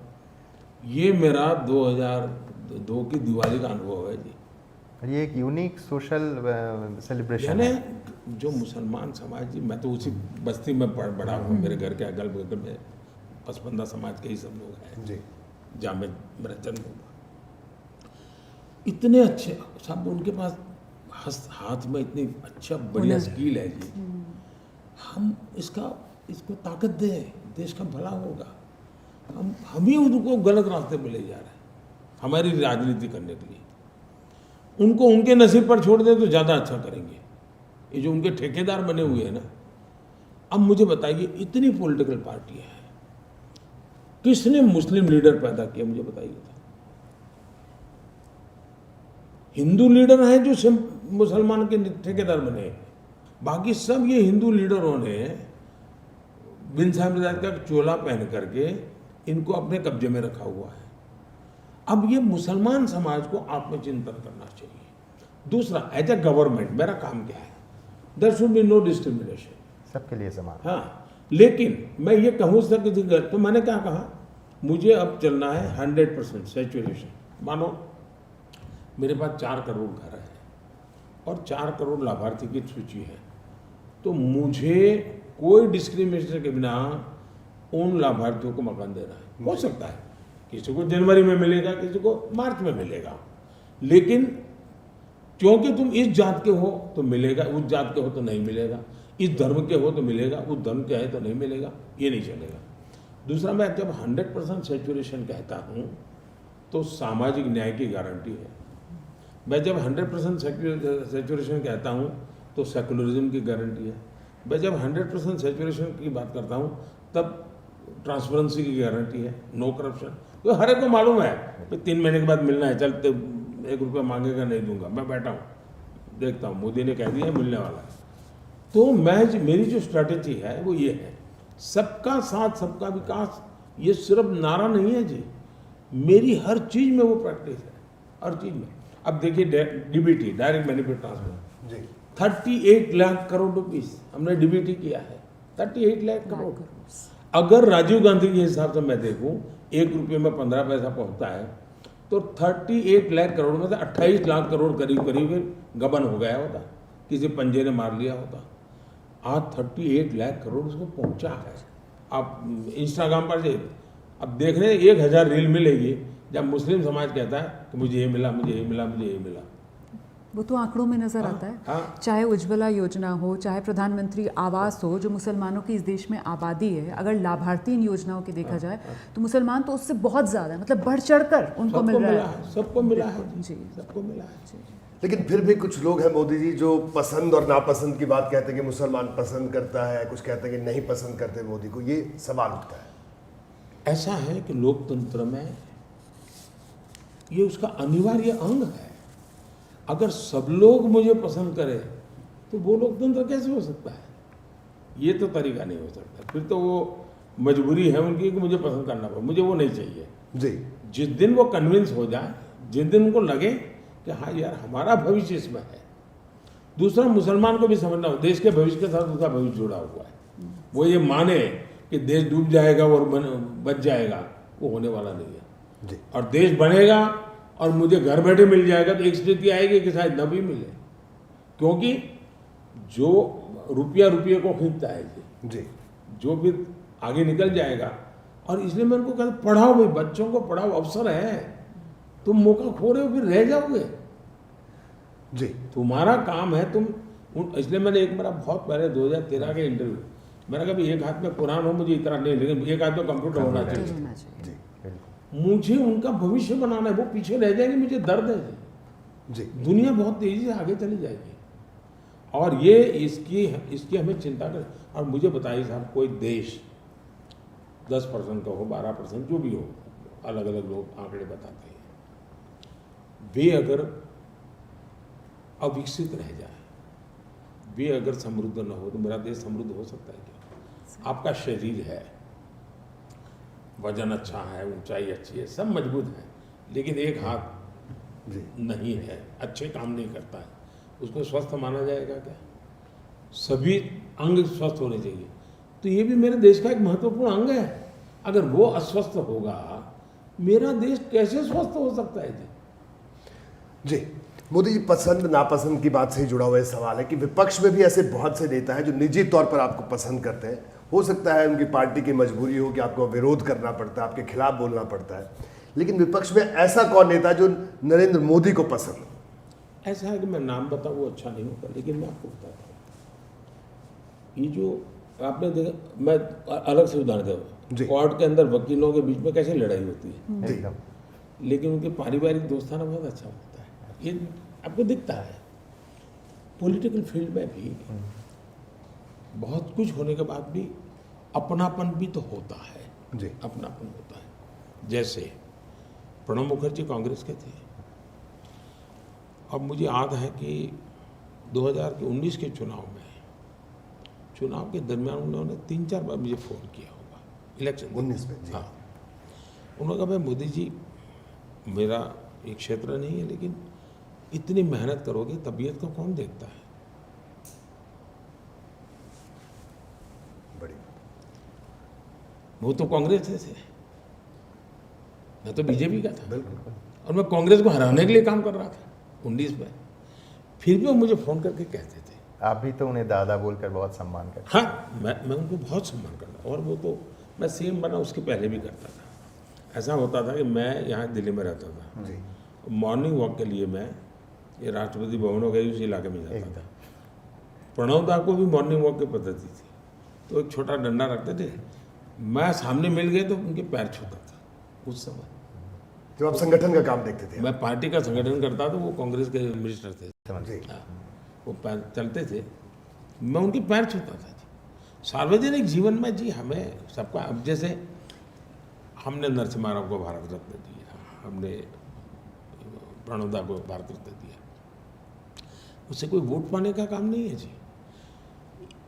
[SPEAKER 2] ये मेरा 2002 की दिवाली का अनुभव है जी।
[SPEAKER 4] ये एक यूनिक सोशल सेलिब्रेशन है।
[SPEAKER 2] जो मुसलमान समाज जी, मैं तो उसी बस्ती में बड़ा हूँ, मेरे घर के अगल बगल में पसमंदा समाज के ही सब लोग हैं
[SPEAKER 3] जी,
[SPEAKER 2] जहाँ में मेरा जन्म हुआ। इतने अच्छे सब, उनके पास हाथ में इतनी अच्छा बढ़िया स्किल है जी। हम इसको ताकत दें, देश का भला होगा। हम ही उनको गलत रास्ते पे ले जा रहे हैं हमारी राजनीति करने के लिए। उनको उनके नसीब पर छोड़ दें तो ज़्यादा अच्छा करेंगे। ये जो उनके ठेकेदार बने हुए हैं ना, अब मुझे बताइए इतनी पॉलिटिकल पार्टियां हैं, किसने मुस्लिम लीडर पैदा किया मुझे बताइए। हिंदू लीडर हैं जो मुसलमान के ठेकेदार बने, बाकी सब ये हिंदू लीडरों ने बिन साहब का चोला पहन करके इनको अपने कब्जे में रखा हुआ है। अब ये मुसलमान समाज को आत्मचिंतन करना चाहिए। दूसरा, एज ए गवर्नमेंट मेरा काम क्या है, there should be no discrimination,
[SPEAKER 4] सबके लिए समान।
[SPEAKER 2] हाँ, लेकिन मैं ये कहूँ सक तो मैंने क्या कहा, मुझे अब चलना है 100% सैचुरेशन। मानो मेरे पास 4 करोड़ घर है और 4 करोड़ लाभार्थी की सूची है, तो मुझे कोई डिस्क्रिमिनेशन के बिना उन लाभार्थियों को मकान देना है। हो सकता है किसी को जनवरी में मिलेगा, किसी को मार्च में मिलेगा, लेकिन क्योंकि तुम इस जात के हो तो मिलेगा, उस जात के हो तो नहीं मिलेगा, इस धर्म के हो तो मिलेगा, उस धर्म के है तो नहीं मिलेगा, ये नहीं चलेगा। दूसरा, मैं जब 100% सैचुरेशन कहता हूँ तो सामाजिक न्याय की गारंटी है। मैं जब 100% सैचुरेशन कहता हूँ तो सेकुलरिज्म की गारंटी है। मैं जब 100% सैचुरेशन की बात करता हूँ तब ट्रांसपेरेंसी की गारंटी है, नो करप्शन। तो हर एक को मालूम है कि 3 महीने के बाद मिलना है, चलते 1 रुपया मांगेगा नहीं दूंगा, मैं बैठा हूँ देखता हूँ, मोदी ने कह दिया मिलने वाला है। तो मेरी जो स्ट्रैटेजी है वो ये है, सबका साथ सबका विकास, ये सिर्फ नारा नहीं है जी, मेरी हर चीज में वो प्रैक्टिस है, हर चीज में। अब देखिए डीबीटी, डायरेक्ट बेनिफिट ट्रांसफर जी, 38 लाख करोड़ रुपीस हमने डीबीटी किया है, 38 लाख करोड़। अगर राजीव गांधी के हिसाब से मैं देखूं 1 रुपये में 15 पैसा पहुंचता है, तो 38 लाख करोड़ में से 28 लाख करोड़ करीब गबन हो गया होता, किसी पंजे ने मार लिया होता। आज 38 लाख करोड़ उसको पहुंचा है। आप इंस्टाग्राम पर अब देख रहे हैं 1000 रील मिलेगी जब मुस्लिम समाज कहता है कि मुझे ये मिला, मुझे ये मिला, मुझे ये मिला।
[SPEAKER 1] वो तो आंकड़ों में नजर आता है।
[SPEAKER 2] हाँ।
[SPEAKER 1] चाहे उज्ज्वला योजना हो, चाहे प्रधानमंत्री आवास हो, जो मुसलमानों की इस देश में आबादी है, अगर लाभार्थी इन योजनाओं की देखा जाए तो मुसलमान तो उससे बहुत ज्यादा, मतलब बढ़ चढ़कर उनको मिल रहा है।
[SPEAKER 2] सबको मिला है
[SPEAKER 1] जी,
[SPEAKER 2] सबको मिला है।
[SPEAKER 3] लेकिन फिर भी कुछ लोग हैं मोदी जी जो पसंद और नापसंद की बात कहते हैं कि मुसलमान पसंद करता है, कुछ कहते हैं कि नहीं पसंद करते मोदी को, ये सवाल उठता है।
[SPEAKER 2] ऐसा है कि लोकतंत्र में ये उसका अनिवार्य अंग है। अगर सब लोग मुझे पसंद करें तो वो लोकतंत्र कैसे हो सकता है? ये तो तरीका नहीं हो सकता। फिर तो वो मजबूरी है उनकी कि मुझे पसंद करना पड़े, मुझे वो नहीं चाहिए
[SPEAKER 3] जी।
[SPEAKER 2] जिस दिन वो कन्विंस हो जाए, जिस दिन उनको लगे कि हाँ यार हमारा भविष्य इसमें है। दूसरा, मुसलमान को भी समझना हो, देश के भविष्य के साथ उसका भविष्य जुड़ा हुआ है। वो ये माने कि देश डूब जाएगा और बच जाएगा, वो होने वाला नहीं है
[SPEAKER 3] जी।
[SPEAKER 2] और देश बनेगा और मुझे घर बैठे मिल जाएगा, तो एक स्थिति आएगी कि शायद न भी मिले, क्योंकि जो रुपया रुपये को खींचता है
[SPEAKER 3] जी,
[SPEAKER 2] जो फिर आगे निकल जाएगा। और इसलिए मैं उनको कहता पढ़ाओ भाई, बच्चों को पढ़ाओ, अवसर है, तुम मौका खो रहे हो फिर रह जाओगे
[SPEAKER 3] जी।
[SPEAKER 2] तुम्हारा काम है इसलिए मैंने एक मेरा बहुत पहले 2013 के इंटरव्यू, मैंने कहा एक हाथ में कुरान हो मुझे इतना नहीं, लेकिन एक हाथ में कंप्यूटर होना चाहिए।
[SPEAKER 3] जी,
[SPEAKER 2] मुझे उनका भविष्य बनाना है, वो पीछे रह जाएंगे, मुझे दर्द है
[SPEAKER 3] जी।
[SPEAKER 2] दुनिया बहुत तेजी से आगे चली जाएगी और ये इसकी हमें चिंता करें। और मुझे बताइए साहब, कोई देश 10% का हो, 12%, जो भी हो, अलग अलग लोग आंकड़े बताते हैं, वे अगर अविकसित रह जाए, वे अगर समृद्ध न हो, तो मेरा देश समृद्ध हो सकता है क्या? आपका शरीर है, वजन अच्छा है, ऊंचाई अच्छी है, सब मजबूत है, लेकिन एक हाथ
[SPEAKER 3] जी।
[SPEAKER 2] नहीं है, अच्छे काम नहीं करता है, उसको स्वस्थ माना जाएगा क्या? सभी अंग स्वस्थ होने चाहिए। तो ये भी मेरे देश का एक महत्वपूर्ण अंग है। अगर वो अस्वस्थ होगा, मेरा देश कैसे स्वस्थ हो सकता है जी?
[SPEAKER 3] जी, मोदी जी, पसंद नापसंद की बात से ही जुड़ा हुआ ये सवाल है कि विपक्ष में भी ऐसे बहुत से नेता हैं जो निजी तौर पर आपको पसंद करते हैं। हो सकता है उनकी पार्टी की मजबूरी हो कि आपको विरोध करना पड़ता है, आपके खिलाफ बोलना पड़ता है, लेकिन विपक्ष में ऐसा कौन नेता जो नरेंद्र मोदी को पसंद हो?
[SPEAKER 2] ऐसा है कि मैं नाम बताऊं वो अच्छा नहीं होगा, लेकिन मैं आपको बताता हूँ। ये जो आपने देखा, मैं अलग से उदाहरण दूँ, कोर्ट के अंदर वकीलों के बीच में कैसे लड़ाई होती है,
[SPEAKER 3] जी।
[SPEAKER 2] लेकिन उनके पारिवारिक दोस्ताना बहुत अच्छा होता है, ये आपको दिखता है। पॉलिटिकल फील्ड में भी बहुत कुछ होने के बाद भी अपनापन भी तो होता है
[SPEAKER 3] जी।
[SPEAKER 2] अपनापन होता है। जैसे प्रणब मुखर्जी कांग्रेस के थे, अब मुझे याद है कि 2019 के चुनाव के दरमियान उन्होंने 3-4 बार मुझे फ़ोन किया होगा इलेक्शन
[SPEAKER 3] 19 में, जी।
[SPEAKER 2] हाँ, उन्होंने कहा भाई मोदी जी, मेरा एक क्षेत्र नहीं है, लेकिन इतनी मेहनत करोगे, तबीयत को कौन देखता है?
[SPEAKER 3] बड़ी
[SPEAKER 2] वो तो कांग्रेस से थे, मैं तो बीजेपी का था,
[SPEAKER 3] बिल्कुल।
[SPEAKER 2] और मैं कांग्रेस को हराने के लिए काम कर रहा था 19 में। फिर भी वो मुझे फ़ोन करके कहते थे।
[SPEAKER 4] आप भी तो उन्हें दादा बोलकर बहुत सम्मान करते
[SPEAKER 2] हाँ, मैं उनको बहुत सम्मान करता, और वो तो मैं सीएम बना उसके पहले भी करता था। ऐसा होता था कि मैं यहाँ दिल्ली में रहता था,
[SPEAKER 3] जी।
[SPEAKER 2] मॉर्निंग वॉक के लिए मैं ये राष्ट्रपति भवन हो गई उस इलाके में जाता था। प्रणव दा को भी मॉर्निंग वॉक की पद्धति थी, तो एक छोटा डंडा रखते थे, मैं सामने मिल गए तो उनके पैर छूता था। उस समय
[SPEAKER 3] जब आप संगठन का काम देखते थे।
[SPEAKER 2] मैं पार्टी का संगठन करता था, वो कांग्रेस के मिनिस्टर थे,
[SPEAKER 3] जी।
[SPEAKER 2] हाँ, वो पैर चलते थे, मैं उनके पैर छूता था जी। सार्वजनिक जीवन में जी हमें सबका, अब जैसे हमने नरसिम्हा राव को भारत रत्न दिया, हमने प्रणव दा को भारत रत्न दिया, उससे कोई वोट पाने का काम नहीं है जी।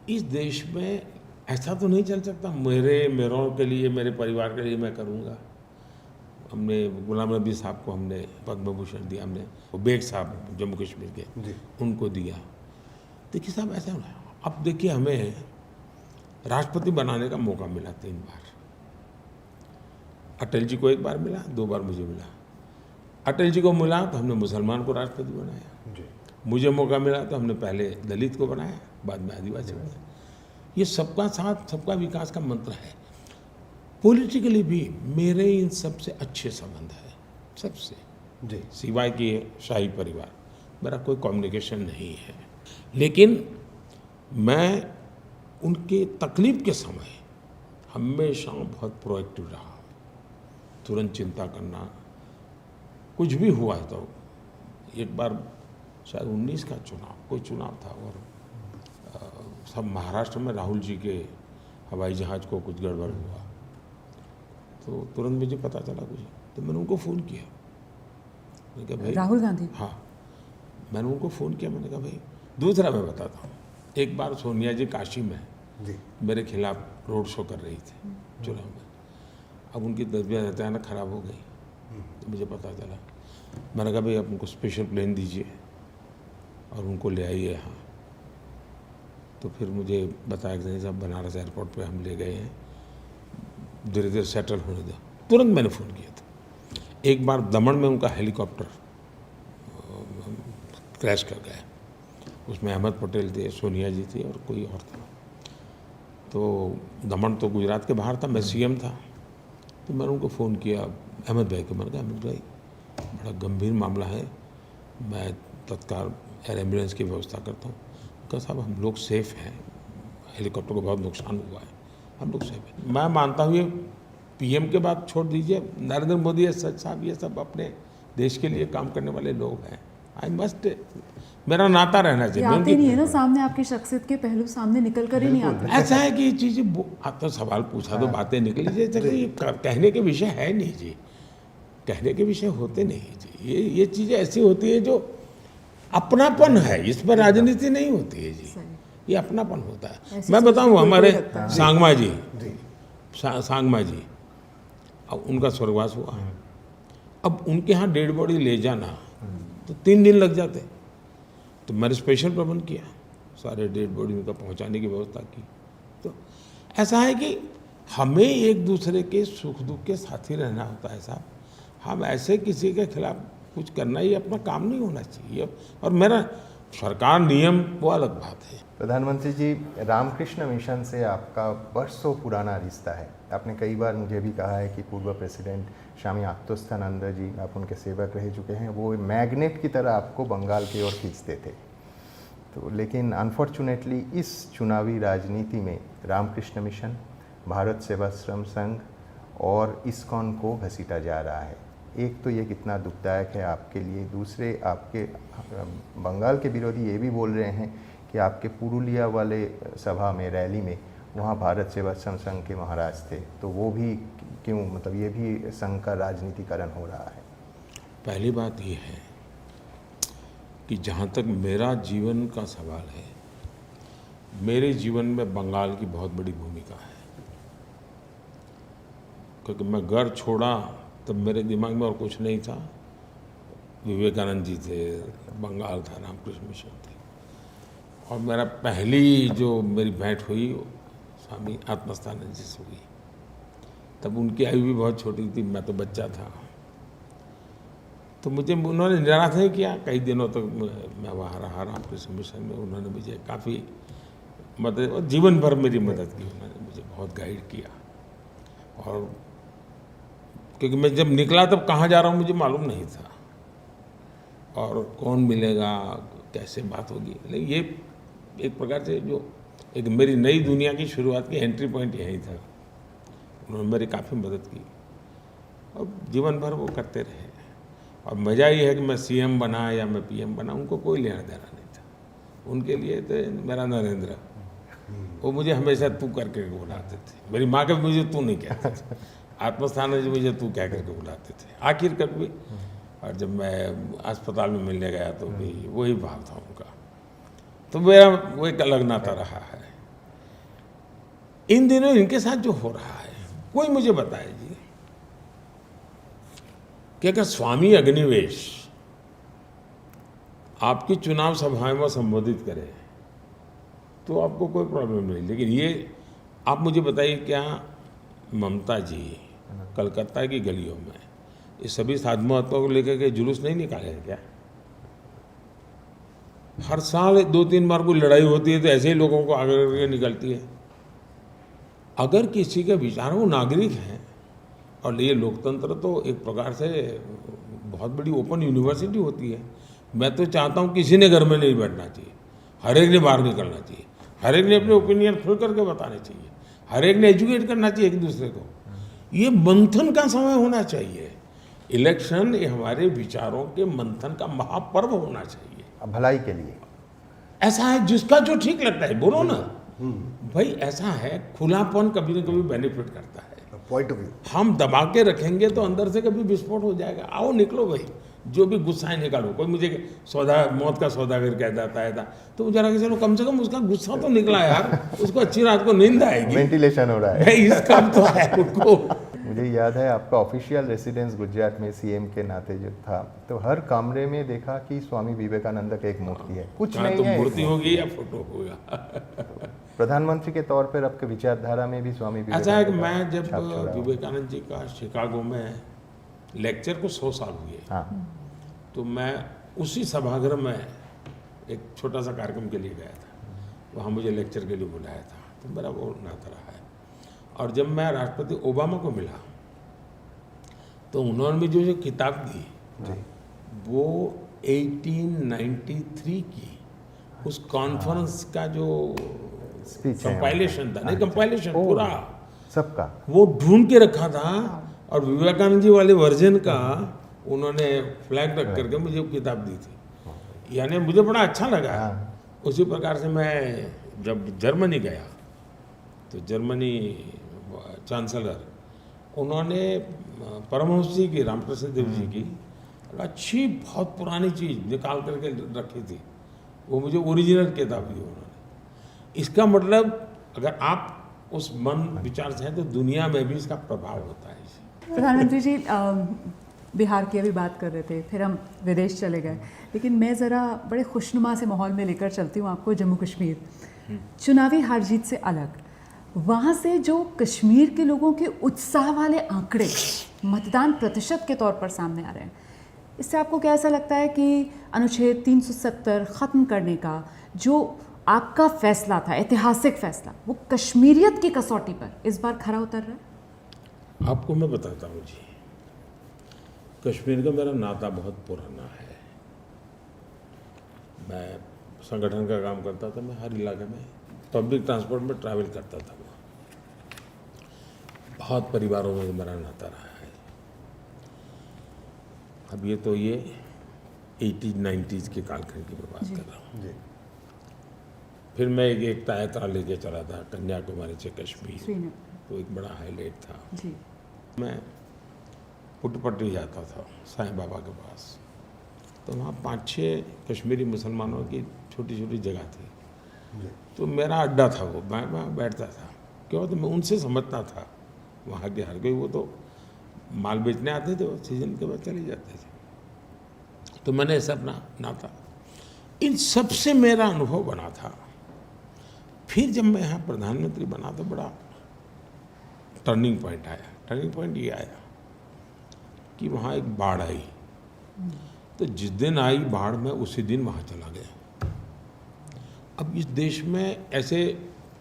[SPEAKER 2] इस देश में ऐसा तो नहीं चल सकता मेरों के लिए, मेरे परिवार के लिए मैं करूँगा। हमने गुलाम नबी साहब को हमने पद्म भूषण दिया, हमने बेग साहब जम्मू कश्मीर के,
[SPEAKER 3] जी।
[SPEAKER 2] उनको दिया। देखिए साहब, ऐसा हो रहा है। अब देखिए, हमें राष्ट्रपति बनाने का मौका मिला 3 बार। अटल जी को 1 बार मिला, 2 बार मुझे मिला। अटल जी को मिला तो हमने मुसलमान को राष्ट्रपति बनाया,
[SPEAKER 3] जी।
[SPEAKER 2] मुझे मौका मिला तो हमने पहले दलित को बनाया, बाद में आदिवासी बनाया। ये सबका साथ सबका विकास का मंत्र है। पॉलिटिकली भी मेरे इन सबसे अच्छे संबंध है, सबसे,
[SPEAKER 3] जी।
[SPEAKER 2] सिवाय कि शाही परिवार, मेरा कोई कम्युनिकेशन नहीं है। लेकिन मैं उनके तकलीफ के समय हमेशा बहुत प्रोएक्टिव रहा, तुरंत चिंता करना। कुछ भी हुआ तो एक बार शायद 19 का कोई चुनाव था, और सब महाराष्ट्र में राहुल जी के हवाई जहाज़ को कुछ गड़बड़ हुआ, तो तुरंत मुझे पता चला कुछ, तो मैंने उनको फ़ोन किया। मैंने कहा भाई,
[SPEAKER 1] राहुल गांधी?
[SPEAKER 2] हाँ, मैंने उनको फ़ोन किया। मैंने कहा भाई, दूसरा मैं बताता हूँ। एक बार सोनिया जी काशी में
[SPEAKER 3] जी।
[SPEAKER 2] मेरे खिलाफ रोड शो कर रही थी चुनाव में। अब उनकी तबीयत अचानक ख़राब हो गई, तो मुझे पता चला। मैंने कहा भाई, आप उनको स्पेशल प्लेन दीजिए और उनको ले आइए यहाँ। तो फिर मुझे बताया कि साहब, बनारस एयरपोर्ट पे हम ले गए हैं, धीरे धीरे सेटल होने दो। तुरंत मैंने फ़ोन किया था। एक बार दमन में उनका हेलीकॉप्टर क्रैश कर गया, उसमें अहमद पटेल थे, सोनिया जी थी और कोई और था। तो दमन तो गुजरात के बाहर था, मैं सीएम था, तो मैंने उनको फ़ोन किया, अहमद भाई को। मैंने कहा, अहमद भाई, बड़ा गंभीर मामला है, मैं तत्काल एयर एम्बुलेंस की व्यवस्था करता हूँ। कहा साहब, हम लोग सेफ़ हैं, हेलीकॉप्टर को बहुत नुकसान हुआ है, हम लोग सेफ हैं। मैं मानता हूँ ये पीएम के बाद छोड़ दीजिए, नरेंद्र मोदी साहब, ये सब अपने देश के लिए काम करने वाले लोग हैं। आई मस्ट, मेरा नाता रहना
[SPEAKER 1] ये
[SPEAKER 2] चाहिए।
[SPEAKER 1] आते नहीं है ना सामने, आपकी शख्सियत के पहलू सामने निकल कर ही नहीं आते।
[SPEAKER 2] ऐसा है कि ये चीज़ें, आप तो सवाल पूछा तो बातें निकली, जैसे कि ये कहने के विषय है नहीं जी, कहने के विषय होते नहीं जी। ये चीज़ें ऐसी होती है जो अपनापन है, इसमें राजनीति नहीं होती है जी, ये अपनापन होता है। मैं बताऊँ, हमारे सांगमा जी, सांगमा जी, अब उनका स्वर्गवास हुआ, अब उनके यहाँ डेड बॉडी ले जाना तो 3 दिन लग जाते, तो मैंने स्पेशल प्रबंध किया, सारे डेड बॉडी उनका पहुँचाने की व्यवस्था की। तो ऐसा है कि हमें एक दूसरे के सुख दुख के साथी रहना होता है साहब। हम ऐसे किसी के खिलाफ कुछ करना, ये अपना काम नहीं होना चाहिए। और मेरा सरकार नियम वो अलग बात है।
[SPEAKER 4] प्रधानमंत्री जी, रामकृष्ण मिशन से आपका वर्षों पुराना रिश्ता है। आपने कई बार मुझे भी कहा है कि पूर्व प्रेसिडेंट स्वामी आत्तोस्थानंद जी, आप उनके सेवक रह चुके हैं, वो मैग्नेट की तरह आपको बंगाल की ओर खींचते थे। तो लेकिन अनफॉर्चुनेटली इस चुनावी राजनीति में रामकृष्ण मिशन, भारत सेवाश्रम संघ और इस्कॉन को घसीटा जा रहा है। एक तो ये कितना दुखदायक है आपके लिए, दूसरे आपके बंगाल के विरोधी ये भी बोल रहे हैं कि आपके पुरुलिया वाले सभा में, रैली में, वहाँ भारत सेवाश्रम संघ के महाराज थे, तो वो भी क्यों, मतलब ये भी संघ का राजनीतिकरण हो रहा है।
[SPEAKER 2] पहली बात ये है कि जहाँ तक मेरा जीवन का सवाल है, मेरे जीवन में बंगाल की बहुत बड़ी भूमिका है। क्योंकि मैं घर छोड़ा तब मेरे दिमाग में और कुछ नहीं था। विवेकानंद जी थे, बंगाल था, रामकृष्ण मिशन थे, और मेरा पहली जो मेरी भेंट हुई स्वामी आत्मस्थानंद जी से हुई। तब उनकी आयु भी बहुत छोटी थी, मैं तो बच्चा था। तो मुझे उन्होंने निराश नहीं किया, कई दिनों तक मैं वहाँ रहा रामकृष्ण मिशन में। उन्होंने मुझे काफ़ी मदद और जीवन भर मेरी मदद की। उन्होंने मुझे बहुत गाइड किया। और क्योंकि मैं जब निकला तब कहाँ जा रहा हूँ मुझे मालूम नहीं था, और कौन मिलेगा, कैसे बात होगी। लेकिन ये एक प्रकार से जो एक मेरी नई दुनिया की शुरुआत की एंट्री पॉइंट यही था। उन्होंने मेरी काफ़ी मदद की और जीवन भर वो करते रहे। और मज़ा ये है कि मैं सीएम बना या मैं पीएम बना, उनको कोई लेना देना नहीं था। उनके लिए तो मेरा नरेंद्र, वो मुझे हमेशा तू करके बुलाते थे। मेरी माँ के मुझे तू नहीं कहते थे, आत्मस्थानंद जी मुझे तू कह करके बुलाते थे आखिर कभी। और जब मैं अस्पताल में मिलने गया तो भी वही भाव था उनका। तो मेरा वो एक अलग नाता रहा है। इन दिनों इनके साथ जो हो रहा है, कोई मुझे बताए जी कि अगर स्वामी अग्निवेश आपकी चुनाव सभाएं में संबोधित करे तो आपको कोई प्रॉब्लम नहीं। लेकिन ये आप मुझे बताइए, क्या ममता जी कलकत्ता की गलियों में ये सभी साधु महात्मा को लेकर के जुलूस नहीं निकाले हैं क्या? हर साल 2-3 बार कोई लड़ाई होती है तो ऐसे ही लोगों को आगे करके निकलती है। अगर किसी के विचार वो नागरिक हैं, और ये लोकतंत्र तो एक प्रकार से बहुत बड़ी ओपन यूनिवर्सिटी होती है। मैं तो चाहता हूँ किसी ने घर में नहीं बैठना चाहिए, हर एक ने बाहर निकलना चाहिए, हर एक ने अपने ओपिनियन खुल करके बताने चाहिए, हर एक ने एजुकेट करना चाहिए एक दूसरे को। ये मंथन का समय होना चाहिए। इलेक्शन ये हमारे विचारों के मंथन का महापर्व होना चाहिए,
[SPEAKER 4] भलाई के लिए।
[SPEAKER 2] ऐसा है जिसका जो ठीक लगता है बोलो ना भाई। ऐसा है, खुलापन कभी न कभी बेनिफिट करता है।
[SPEAKER 3] पॉइंट ऑफ व्यू
[SPEAKER 2] हम दबा के रखेंगे तो अंदर से कभी विस्फोट हो जाएगा। आओ निकलो भाई, जो भी गुस्सा है निकालो। कोई मुझे मौत का सौदागर कह देता है तो मुझे लगा कि चलो कम से कम उसका गुस्सा तो निकला यार, उसको अच्छी रात को नींद आएगी।
[SPEAKER 4] वेंटिलेशन हो रहा है।
[SPEAKER 2] इस काम तो है उनको।
[SPEAKER 4] मुझे याद है आपका ऑफिशियल रेसिडेंस गुजरात में सीएम के नाते जो था, तो हर कमरे में देखा कि स्वामी विवेकानंद का एक मूर्ति है। कुछ नहीं
[SPEAKER 2] तो
[SPEAKER 4] है,
[SPEAKER 2] मूर्ति होगी या फोटो होगा।
[SPEAKER 4] प्रधानमंत्री के तौर पर आपके विचारधारा में भी स्वामी
[SPEAKER 2] ऐसा है
[SPEAKER 4] विवेकानंद
[SPEAKER 2] कि
[SPEAKER 4] का
[SPEAKER 2] मैं जब
[SPEAKER 4] छाप छोड़ा।
[SPEAKER 2] विवेकानंद जी का शिकागो में लेक्चर को 100 साल हुए,
[SPEAKER 4] हाँ,
[SPEAKER 2] तो मैं उसी सभागृह में एक छोटा सा कार्यक्रम के लिए गया था। वहाँ मुझे लेक्चर के लिए बुलाया था, तो मेरा वो नाता रहा है। और जब मैं राष्ट्रपति ओबामा को मिला तो उन्होंने मुझे जो किताब दी वो 1893 की उस कॉन्फ्रेंस का जो
[SPEAKER 4] स्पीच है
[SPEAKER 2] कंपाइलेशन था, नहीं कंपाइलेशन पूरा
[SPEAKER 4] सबका,
[SPEAKER 2] वो ढूंढ के रखा था। और विवेकानंद जी वाले वर्जन का उन्होंने फ्लैग रख करके मुझे वो किताब दी थी। यानी मुझे बड़ा अच्छा लगा। उसी प्रकार से मैं जब जर्मनी गया तो जर्मनी चांसलर उन्होंने परमहंस जी की, रामकृष्ण देव जी की अच्छी बहुत पुरानी चीज़ निकाल करके रखी थी। वो मुझे ओरिजिनल किताब दी उन्होंने। इसका मतलब अगर आप उस मन विचार से हैं तो दुनिया में भी इसका प्रभाव होता है।
[SPEAKER 1] प्रधानमंत्री जी बिहार की अभी बात कर रहे थे, फिर हम विदेश चले गए, लेकिन मैं ज़रा बड़े खुशनुमा से माहौल में लेकर चलती हूँ आपको जम्मू कश्मीर। चुनावी हार जीत से अलग वहाँ से जो कश्मीर के लोगों के उत्साह वाले आंकड़े मतदान प्रतिशत के तौर पर सामने आ रहे हैं, इससे आपको क्या ऐसा लगता है कि अनुच्छेद 370 ख़त्म करने का जो आपका फैसला था, ऐतिहासिक फैसला, वो कश्मीरियत की कसौटी पर इस बार खरा उतर रहा है?
[SPEAKER 2] आपको मैं बताता हूँ जी, कश्मीर का मेरा नाता बहुत पुराना है। मैं संगठन का काम करता था, मैं हर इलाके में पब्लिक ट्रांसपोर्ट में ट्रैवल करता था। बहुत परिवारों में मेरा नाता रहा है। अब ये तो ये 80-90s के कालखंड की मैं बात कर रहा हूँ। फिर मैं एक एकता यात्रा लेके चला था कन्याकुमारी से कश्मीर, तो एक बड़ा हाईलाइट था
[SPEAKER 1] जी।
[SPEAKER 2] मैं पुट्टपट्टी जाता था साईं बाबा के पास, तो वहाँ 5-6 कश्मीरी मुसलमानों की छोटी छोटी जगह थी। तो मेरा अड्डा था वो, मैं वहाँ बैठता था। क्यों? तो मैं उनसे समझता था वहाँ के हर कोई, वो तो माल बेचने आते थे, वो सीजन के बाद चले जाते थे। तो मैंने ऐसा अपना नाता, इन सब से मेरा अनुभव बना था। फिर जब मैं यहाँ प्रधानमंत्री बना तो बड़ा टर्निंग पॉइंट आया। टर्निंग पॉइंट ये आया कि वहाँ एक बाढ़ आई। तो जिस दिन आई बाढ़ में उसी दिन वहाँ चला गया। अब इस देश में ऐसे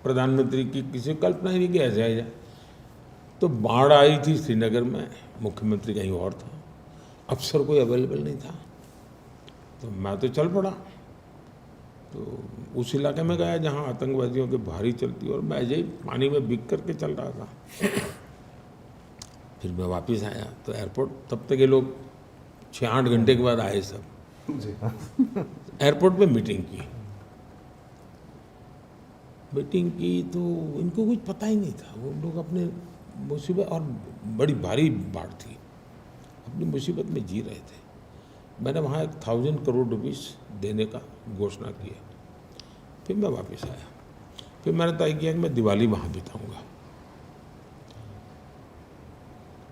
[SPEAKER 2] प्रधानमंत्री की किसी कल्पना ही नहीं कि ऐसे आया। तो बाढ़ आई थी श्रीनगर में, मुख्यमंत्री कहीं और था, अफसर कोई अवेलेबल नहीं था। तो मैं तो चल पड़ा, तो उस इलाके में गया जहाँ आतंकवादियों की भारी चलती, और मैं ऐसे ही पानी में बिक करके चल रहा था। फिर मैं वापस आया तो एयरपोर्ट, तब तक ये लोग 6-8 घंटे के बाद आए सब। एयरपोर्ट पे मीटिंग की तो इनको कुछ पता ही नहीं था। वो लोग अपने मुसीबत, और बड़ी भारी बाढ़ थी, अपनी मुसीबत में जी रहे थे। मैंने वहाँ 1000 करोड़ रुपीस देने का घोषणा किया। फिर मैं वापस आया। फिर मैंने तय किया कि मैं दिवाली वहाँ बिताऊंगा।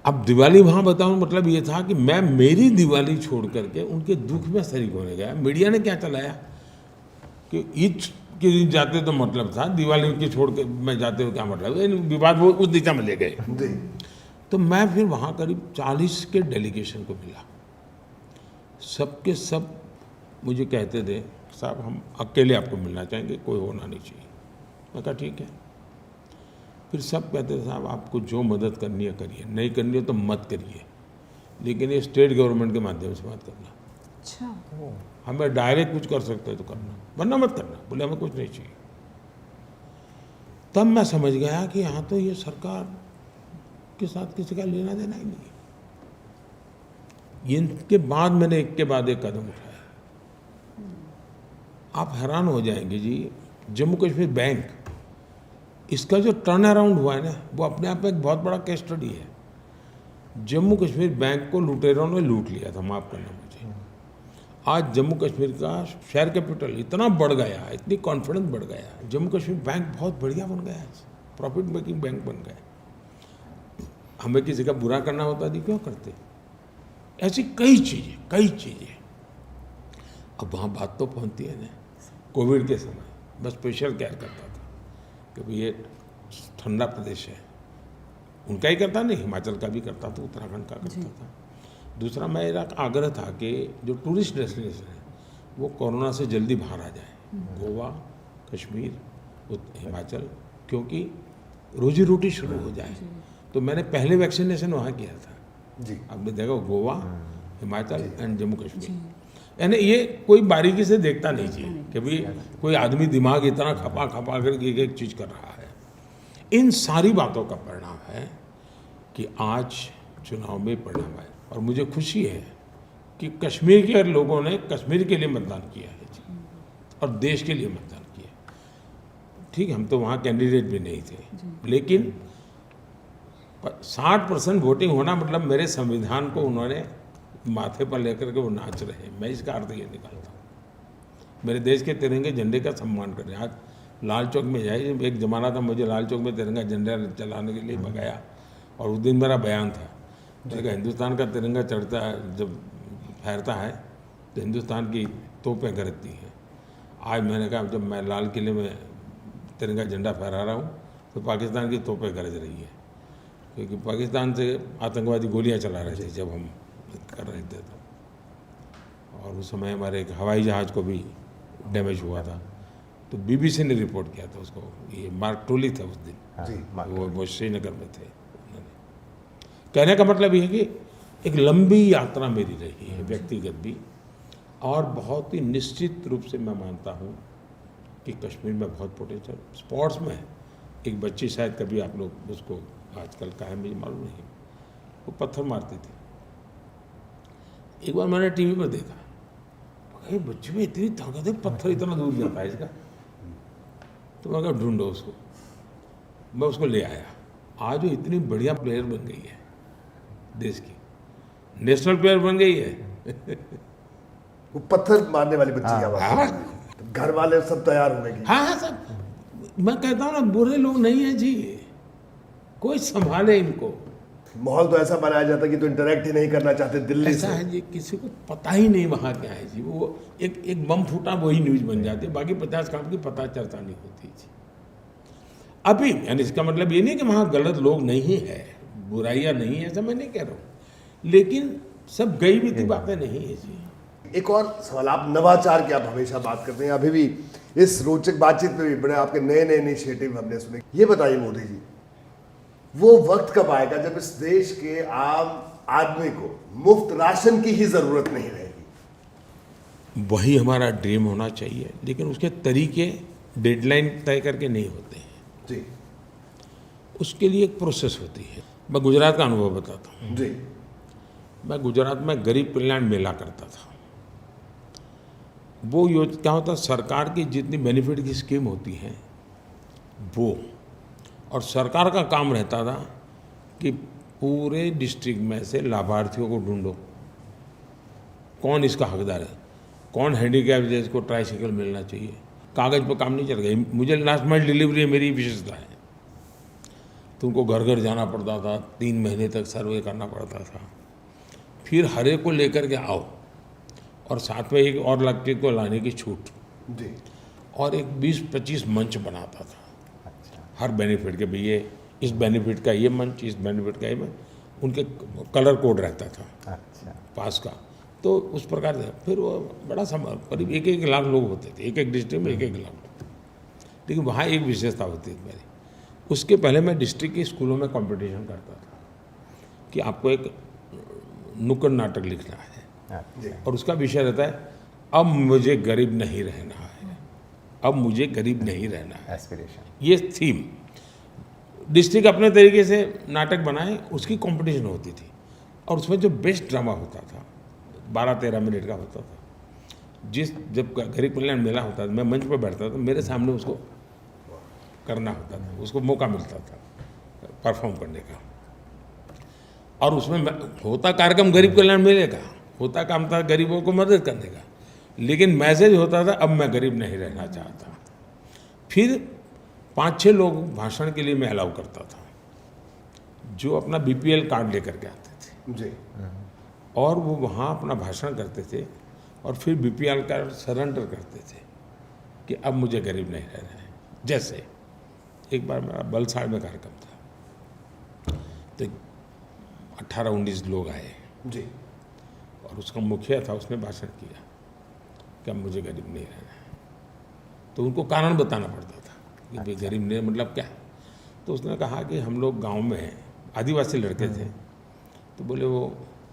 [SPEAKER 2] अब दिवाली वहाँ बताऊँ मतलब ये था कि मैं मेरी दिवाली छोड़ करके उनके दुख में शरीक होने गया। मीडिया ने क्या चलाया कि ईद के दिन जाते तो मतलब था, दिवाली की छोड़ के मैं जाते हो क्या मतलब, विवाद वो उस दिशा में ले गए। तो मैं फिर वहाँ करीब 40 के डेलीगेशन को मिला। सबके सब मुझे कहते थे, साहब हम अकेले आपको मिलना चाहेंगे, कोई होना नहीं चाहिए। मैं कहा ठीक है। फिर सब कहते थे साहब आपको जो मदद करनी है करिए, नहीं करनी है तो मत करिए, लेकिन ये स्टेट गवर्नमेंट के माध्यम से मत करना।
[SPEAKER 1] अच्छा,
[SPEAKER 2] हमें डायरेक्ट कुछ कर सकते हो तो करना, वरना मत करना। बोले हमें कुछ नहीं चाहिए। तब मैं समझ गया कि यहाँ तो ये सरकार के साथ किसी का लेना देना ही नहीं है। इनके बाद मैंने एक के बाद एक कदम उठाया। आप हैरान हो जाएंगे जी, जम्मू कश्मीर बैंक, इसका जो टर्न अराउंड हुआ है ना, वो अपने आप में एक बहुत बड़ा केस स्टडी है। जम्मू कश्मीर बैंक को लुटेरों ने लूट लिया था, माफ़ करना मुझे। आज जम्मू कश्मीर का शेयर कैपिटल इतना बढ़ गया, इतनी कॉन्फिडेंस बढ़ गया, जम्मू कश्मीर बैंक बहुत बढ़िया बन गया, प्रॉफिट मेकिंग बैंक बन गया। हमें किसी का बुरा करना होता थी, क्यों करते? ऐसी कई चीज़ें। अब वहाँ बात तो पहुँचती है ना। कोविड के समय मैं स्पेशल केयर करता था कि भाई ये ठंडा प्रदेश है, उनका ही करता नहीं, हिमाचल का भी करता था, उत्तराखंड का करता था। दूसरा मेरा आग्रह था कि जो टूरिस्ट डेस्टिनेशन है वो कोरोना से जल्दी बाहर आ जाए, गोवा, कश्मीर, हिमाचल, क्योंकि रोजी रोटी शुरू हो जाए। तो मैंने पहले वैक्सीनेशन वहाँ किया था
[SPEAKER 3] जी।
[SPEAKER 2] आपने देखा, गोवा, हिमाचल एंड जम्मू कश्मीर। यानी ये कोई बारीकी से देखता नहीं चाहिए कि भाई कोई आदमी दिमाग इतना खपा कर एक चीज़ कर रहा है। इन सारी बातों का परिणाम है कि आज चुनाव में परिणाम आया, और मुझे खुशी है कि कश्मीर के लोगों ने कश्मीर के लिए मतदान किया है जी, और देश के लिए मतदान किया। ठीक है, हम तो वहाँ कैंडिडेट भी नहीं थे, लेकिन 60% वोटिंग होना मतलब मेरे संविधान को उन्होंने माथे पर लेकर के वो नाच रहे हैं। मैं इसका अर्थ ये निकालता हूँ, मेरे देश के तिरंगे झंडे का सम्मान करें। आज लाल चौक में जाइए, एक ज़माना था मुझे लाल चौक में तिरंगा झंडा चलाने के लिए भगाया, और उस दिन मेरा बयान था, मैंने कहा हिंदुस्तान का तिरंगा चढ़ता है, जब फहरता है तो हिंदुस्तान की तोपें गरजती हैं। आज मैंने कहा जब मैं लाल किले में तिरंगा झंडा फहरा रहा हूँ तो पाकिस्तान की तोपें गरज रही है, क्योंकि पाकिस्तान से आतंकवादी गोलियां चला रहे थे जब हम कर रहे थे। तो और उस समय हमारे एक हवाई जहाज़ को भी डैमेज हुआ था, तो बीबीसी ने रिपोर्ट किया था उसको। ये मार्क टोली था उस दिन
[SPEAKER 3] जी,
[SPEAKER 2] वो श्रीनगर में थे। कहने का मतलब ये है कि एक लंबी यात्रा मेरी रही है, व्यक्तिगत भी, और बहुत ही निश्चित रूप से मैं मानता हूँ कि कश्मीर में बहुत पोटेंशियल स्पोर्ट्स में है। एक बच्ची, शायद कभी आप लोग उसको आजकल का है मुझे मालूम नहीं, वो पत्थर मारती थी। एक बार मैंने टीवी पर देखा, अरे बच्चे में इतनी ताकत है, पत्थर इतना दूर जाता है इसका। तो मैं कहा ढूंढो उसको, मैं उसको ले आया। आज वो इतनी बढ़िया प्लेयर बन गई है, देश की नेशनल प्लेयर बन गई है।
[SPEAKER 3] वो पत्थर मारने वाली बच्ची की आवाज
[SPEAKER 2] हाँ।
[SPEAKER 3] है। घर वाले सब तैयार हुए कि
[SPEAKER 2] हाँ हाँ सब, मैं कहता हूँ ना बुरे लोग नहीं है जी, कोई संभाले इनको।
[SPEAKER 3] माहौल तो ऐसा बनाया जाता कि तो इंटरेक्ट ही नहीं करना चाहते दिल्ली
[SPEAKER 2] ऐसा
[SPEAKER 3] से।
[SPEAKER 2] है जी, किसी को पता ही नहीं वहाँ क्या है जी, वो एक बम फूटा वही न्यूज बन जाती है, बाकी 50 काम की पता चर्चा नहीं होती जी। अभी यानी इसका मतलब ये नहीं कि वहाँ गलत लोग नहीं है, बुराइयाँ नहीं है, ऐसा मैं नहीं कह रहा हूँ, लेकिन सब गई बीती बातें नहीं है जी।
[SPEAKER 3] एक और सवाल, आप नवाचार की आप हमेशा बात करते हैं, अभी भी इस रोचक बातचीत में भी बड़े आपके नए नए इनिशिएटिव हमने सुने। ये बताइए मोदी जी, वो वक्त कब आएगा जब इस देश के आम आदमी को मुफ्त राशन की ही जरूरत नहीं रहेगी?
[SPEAKER 2] वही हमारा ड्रीम होना चाहिए, लेकिन उसके तरीके डेडलाइन तय करके नहीं होते हैं,
[SPEAKER 3] जी
[SPEAKER 2] उसके लिए एक प्रोसेस होती है। मैं गुजरात का अनुभव बताता हूँ।
[SPEAKER 3] जी
[SPEAKER 2] मैं गुजरात में गरीब कल्याण मेला करता था। वो क्या होता है, सरकार की जितनी बेनिफिट की स्कीम होती हैं वो, और सरकार का काम रहता था कि पूरे डिस्ट्रिक्ट में से लाभार्थियों को ढूंढो, कौन इसका हकदार है, कौन हैंडीकैप जिसको ट्राईसाइकिल मिलना चाहिए। कागज़ पर काम नहीं चल गया, मुझे लास्ट माइल डिलीवरी मेरी विशेषता है, तो उनको घर घर जाना पड़ता था, 3 महीने तक सर्वे करना पड़ता था, फिर हर एक को लेकर के आओ, और साथ में एक और व्यक्ति को लाने की छूट,
[SPEAKER 3] जी
[SPEAKER 2] और एक 20-25 मंच बनाता था हर बेनिफिट के भी, ये इस बेनिफिट का ये मंच, इस बेनिफिट का ये मंच, उनके कलर कोड रहता था
[SPEAKER 4] अच्छा,
[SPEAKER 2] पास का, तो उस प्रकार से फिर वो बड़ा करीब 1-1 लाख लोग होते थे, एक डिस्ट्रिक्ट में 1-1 लाख लोग थे। लेकिन वहाँ एक विशेषता होती थी मेरी, उसके पहले मैं डिस्ट्रिक्ट के स्कूलों में कंपटीशन करता था कि आपको एक नुक्कड़ नाटक लिखना है,
[SPEAKER 4] अच्छा,
[SPEAKER 2] और उसका विषय रहता है अब मुझे गरीब नहीं रहना है, अब मुझे गरीब नहीं रहना है,
[SPEAKER 4] एस्पिरेशन।
[SPEAKER 2] ये थीम। डिस्ट्रिक्ट अपने तरीके से नाटक बनाए, उसकी कंपटीशन होती थी, और उसमें जो बेस्ट ड्रामा होता था 12-13 मिनट का होता था, जब गरीब कल्याण मेला होता था, मैं मंच पर बैठता था, मेरे सामने उसको करना होता था, उसको मौका मिलता था परफॉर्म करने का, और उसमें होता कार्यक्रम गरीब कल्याण मेले का, होता काम था गरीबों को मदद करने का, लेकिन मैसेज होता था अब मैं गरीब नहीं रहना चाहता। फिर 5-6 लोग भाषण के लिए मैं अलाउ करता था, जो अपना BPL कार्ड लेकर के आते थे,
[SPEAKER 3] जी
[SPEAKER 2] और वो वहाँ अपना भाषण करते थे, और फिर BPL कार्ड सरेंडर करते थे कि अब मुझे गरीब नहीं रहना है। जैसे एक बार मेरा बलसाड़ में कार्यक्रम था, तो 18-19 लोग आए,
[SPEAKER 3] जी
[SPEAKER 2] और उसका मुखिया था, उसने भाषण किया कि अब मुझे गरीब नहीं रहना है, तो उनको कारण बताना पड़ता था कि भाई गरीब नहीं मतलब क्या। तो उसने कहा कि हम लोग गांव में आदिवासी लड़के थे, तो बोले वो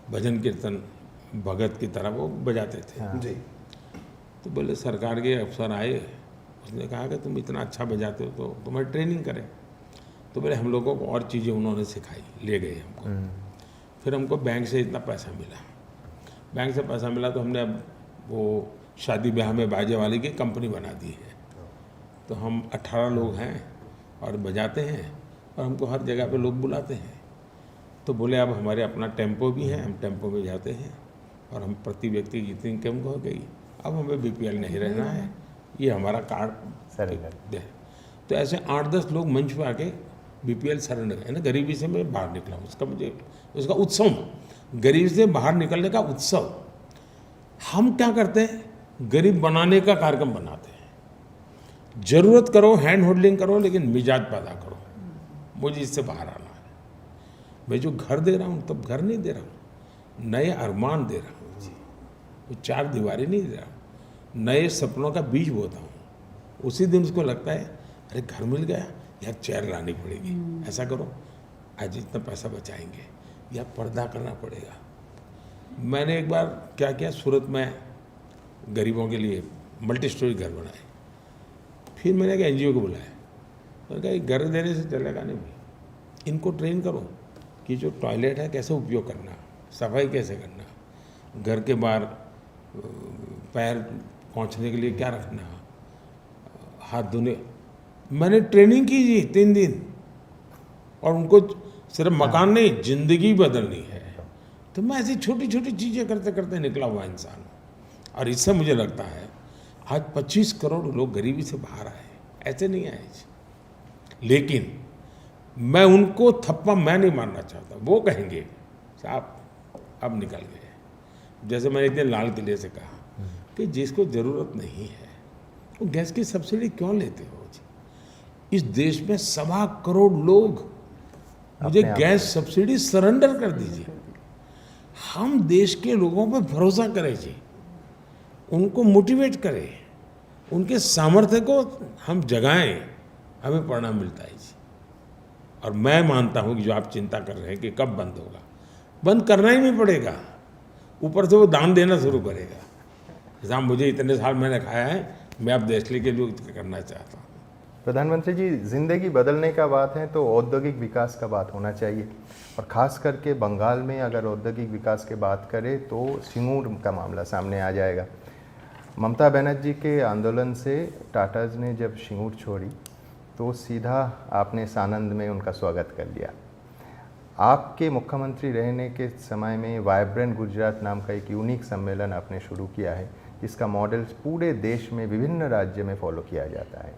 [SPEAKER 2] भजन कीर्तन भगत की तरह वो बजाते थे,
[SPEAKER 3] जी
[SPEAKER 2] तो बोले सरकार के अफसर आए, उसने कहा कि तुम इतना अच्छा बजाते हो तो तुम्हारी ट्रेनिंग करें। तो बोले हम लोगों को और चीज़ें उन्होंने सिखाई, ले गए हमको। फिर हमको बैंक से इतना पैसा मिला, बैंक से पैसा मिला तो हमने अब वो शादी ब्याह में बाजे वाले की कंपनी बना दी है, तो हम 18 लोग हैं और बजाते हैं, और हमको हर जगह पे लोग बुलाते हैं। तो बोले अब हमारे अपना टेम्पो भी है, हम टेम्पो में जाते हैं, और हम प्रति व्यक्ति की इतनी इनकम हो गई, अब हमें BPL नहीं रहना है, ये हमारा कार्ड
[SPEAKER 4] सरेंडर।
[SPEAKER 2] दे। तो ऐसे 8-10 लोग मंच पे आके BPL सरेंडर है ना, गरीबी से मैं बाहर निकला हूँ, उसका मुझे उसका उत्सव, गरीबी से बाहर निकलने का उत्सव। हम क्या करते हैं, गरीब बनाने का कार्यक्रम बनाते हैं। जरूरत करो, हैंड होल्डिंग करो, लेकिन मिजाज पैदा करो, मुझे इससे बाहर आना है। मैं जो घर दे रहा हूँ तब घर नहीं दे रहा हूँ, नए अरमान दे रहा हूँ जी, वो 4 दीवारें नहीं दे रहा हूँ, नए सपनों का बीज बोता हूँ। उसी दिन उसको लगता है अरे घर मिल गया, यार चेयर लानी पड़ेगी, ऐसा करो आज इतना पैसा बचाएंगे, या पर्दा करना पड़ेगा। मैंने एक बार क्या किया, सूरत में गरीबों के लिए मल्टी स्टोरी घर बनाए। फिर मैंने एक NGO को बुलाया, मैंने कहा घर देने से चलेगा नहीं भाई, इनको ट्रेन करो कि जो टॉयलेट है कैसे उपयोग करना, सफाई कैसे करना, घर के बाहर पैर पहुंचने के लिए क्या रखना, हाथ धोने। मैंने ट्रेनिंग की जी 3 दिन, और उनको सिर्फ मकान नहीं, जिंदगी बदलनी है। तो मैं ऐसी छोटी छोटी चीज़ें करते करते निकला हुआ इंसान हूँ। और इससे मुझे लगता है आज 25 करोड़ लोग गरीबी से बाहर आए, ऐसे नहीं आए जी। लेकिन मैं उनको थप्पा मैं नहीं मारना चाहता, वो कहेंगे साहब अब निकल गए। जैसे मैंने एक दिन लाल किले से कहा कि जिसको ज़रूरत नहीं है वो गैस की सब्सिडी क्यों लेते हो जी। इस देश में 1.25 करोड़ लोग, मुझे गैस सब्सिडी सरेंडर कर दीजिए। हम देश के लोगों पर भरोसा करें जी, उनको मोटिवेट करें, उनके सामर्थ्य को हम जगाएं, हमें परिणाम मिलता है जी। और मैं मानता हूं कि जो आप चिंता कर रहे हैं कि कब बंद होगा, बंद करना ही नहीं पड़ेगा, ऊपर से वो दान देना शुरू करेगा। जैसा मुझे इतने साल मैंने खाया है, मैं अब देश के लिए करना चाहता हूँ।
[SPEAKER 4] प्रधानमंत्री जी, जिंदगी बदलने का बात है तो औद्योगिक विकास का बात होना चाहिए, और ख़ास करके बंगाल में अगर औद्योगिक विकास की बात करें तो सिंगूर का मामला सामने आ जाएगा। ममता बनर्जी के आंदोलन से टाटाज ने जब सिंगूर छोड़ी तो सीधा आपने सानंद में उनका स्वागत कर लिया। आपके मुख्यमंत्री रहने के समय में वाइब्रेंट गुजरात नाम का एक यूनिक सम्मेलन आपने शुरू किया है, जिसका मॉडल पूरे देश में विभिन्न राज्य में फॉलो किया जाता है।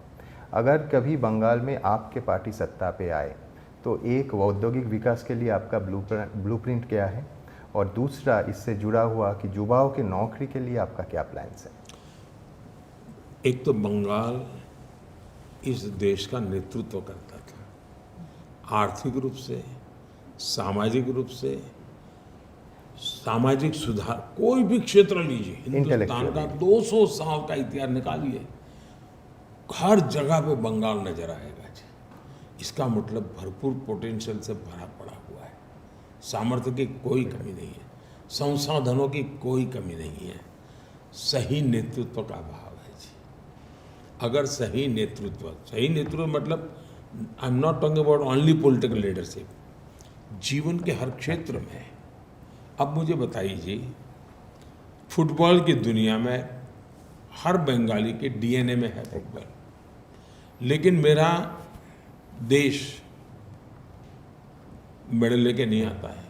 [SPEAKER 4] अगर कभी बंगाल में आपके पार्टी सत्ता पे आए तो एक औद्योगिक विकास के लिए आपका ब्लूप्रिंट क्या है, और दूसरा इससे जुड़ा हुआ कि युवाओं के नौकरी के लिए आपका क्या प्लान्स है?
[SPEAKER 2] एक तो बंगाल इस देश का नेतृत्व करता था, आर्थिक रूप से, सामाजिक रूप से, सामाजिक सुधार, कोई भी क्षेत्र लीजिए, हिंदुस्तान का 200 साल का इतिहास निकालिए, हर जगह पे बंगाल नजर आएगा जी। इसका मतलब भरपूर पोटेंशियल से भरा पड़ा हुआ है, सामर्थ्य की कोई कमी नहीं है, संसाधनों की कोई कमी नहीं है, सही नेतृत्व का अभाव है जी। अगर सही नेतृत्व मतलब I am not talking about only political leadership, जीवन के हर क्षेत्र में। अब मुझे बताइए जी, फुटबॉल की दुनिया में हर बंगाली के डीएनए में है फुटबॉल, लेकिन मेरा देश मेडल लेके नहीं आता है।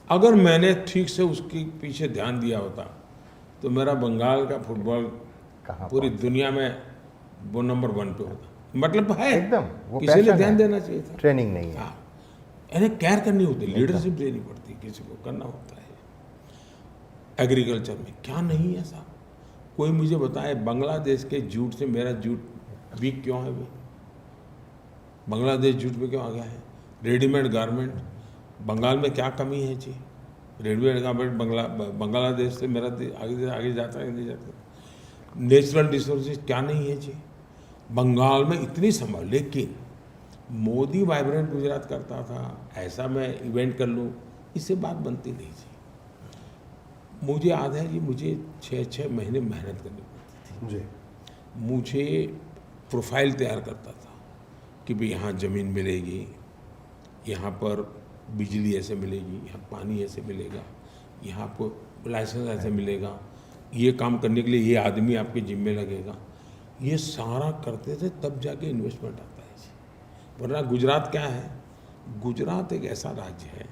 [SPEAKER 2] अगर मैंने ठीक से उसके पीछे ध्यान दिया होता तो मेरा बंगाल का फुटबॉल पूरी दुनिया में वो नंबर 1 पे होता। मतलब है
[SPEAKER 4] एकदम, वो
[SPEAKER 2] किसी ने
[SPEAKER 4] पैशन
[SPEAKER 2] ध्यान
[SPEAKER 4] है,
[SPEAKER 2] देना चाहिए था।
[SPEAKER 4] ट्रेनिंग नहीं है।
[SPEAKER 2] हाँ, इन्हें केयर करनी होती, लीडरशिप देनी पड़ती, किसी को करना होता है। एग्रीकल्चर में क्या नहीं है साहब, कोई मुझे बताए बांग्लादेश के जूट से मेरा जूट वीक क्यों है? भी बांग्लादेश जूट में क्यों आ गया है? रेडीमेड गारमेंट बंगाल में क्या कमी है जी? रेडीमेड गारमेंट बांग्लादेश से मेरा आगे जाता है, नहीं जाता। नेचुरल रिसोर्सेज क्या नहीं है जी? बंगाल में इतनी संभाल, लेकिन मोदी वाइब्रेंट गुजरात करता था, ऐसा मैं इवेंट कर लूँ, इससे बात बनती नहीं जी। मुझे याद है जी, मुझे 6 महीने मेहनत करनी पड़ती थी जी। मुझे प्रोफाइल तैयार करता था कि भाई यहाँ ज़मीन मिलेगी, यहाँ पर बिजली ऐसे मिलेगी, यहाँ पानी ऐसे मिलेगा, यहाँ आपको लाइसेंस ऐसे मिलेगा, ये काम करने के लिए ये आदमी आपके जिम्मे लगेगा। ये सारा करते थे तब जाके इन्वेस्टमेंट आता है जी। वरना गुजरात क्या है? गुजरात एक ऐसा राज्य है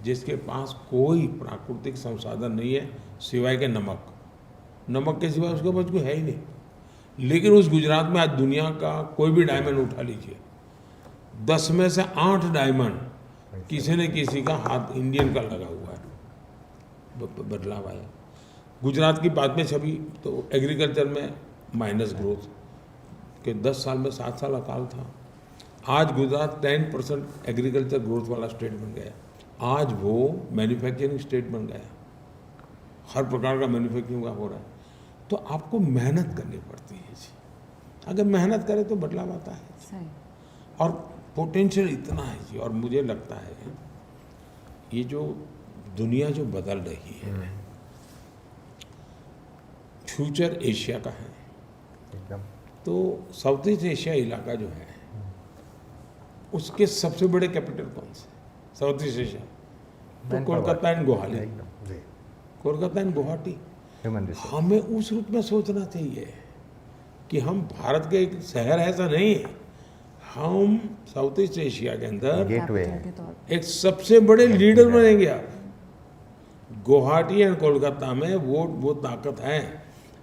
[SPEAKER 2] जिसके पास कोई प्राकृतिक संसाधन नहीं है सिवाय के नमक के सिवाय उसके पास कोई है ही नहीं। लेकिन उस गुजरात में आज दुनिया का कोई भी डायमंड उठा लीजिए, 10 में से 8 डायमंड किसी न किसी का हाथ इंडियन का लगा हुआ है। बदलाव आया गुजरात की बात में। छवि तो एग्रीकल्चर में माइनस ग्रोथ के 10 साल में 7 साल अकाल था। आज गुजरात 10% एग्रीकल्चर ग्रोथ वाला स्टेट बन गया। आज वो मैन्युफैक्चरिंग स्टेट बन गया, हर प्रकार का मैन्युफैक्चरिंग का हो रहा है। तो आपको मेहनत करनी पड़ती है जी। अगर मेहनत करें तो बदलाव आता है
[SPEAKER 1] सही।
[SPEAKER 2] और पोटेंशियल इतना है जी। और मुझे लगता है ये जो दुनिया जो बदल रही है, फ्यूचर एशिया का है।
[SPEAKER 4] एकदम।
[SPEAKER 2] तो साउथ ईस्ट एशिया इलाका जो है उसके सबसे बड़े कैपिटल कौन से? साउथ ईस्ट एशिया तो कोलकाता एंड गुवाहाटी, कोलकाता एंड गुवाहाटी। हमें उस रूप में सोचना चाहिए कि हम भारत के एक शहर ऐसा नहीं है, हम साउथ ईस्ट एशिया के अंदर
[SPEAKER 4] गेटवे
[SPEAKER 2] एक सबसे बड़े लीडर बनेंगे। आप गुवाहाटी एंड कोलकाता में वो ताकत है।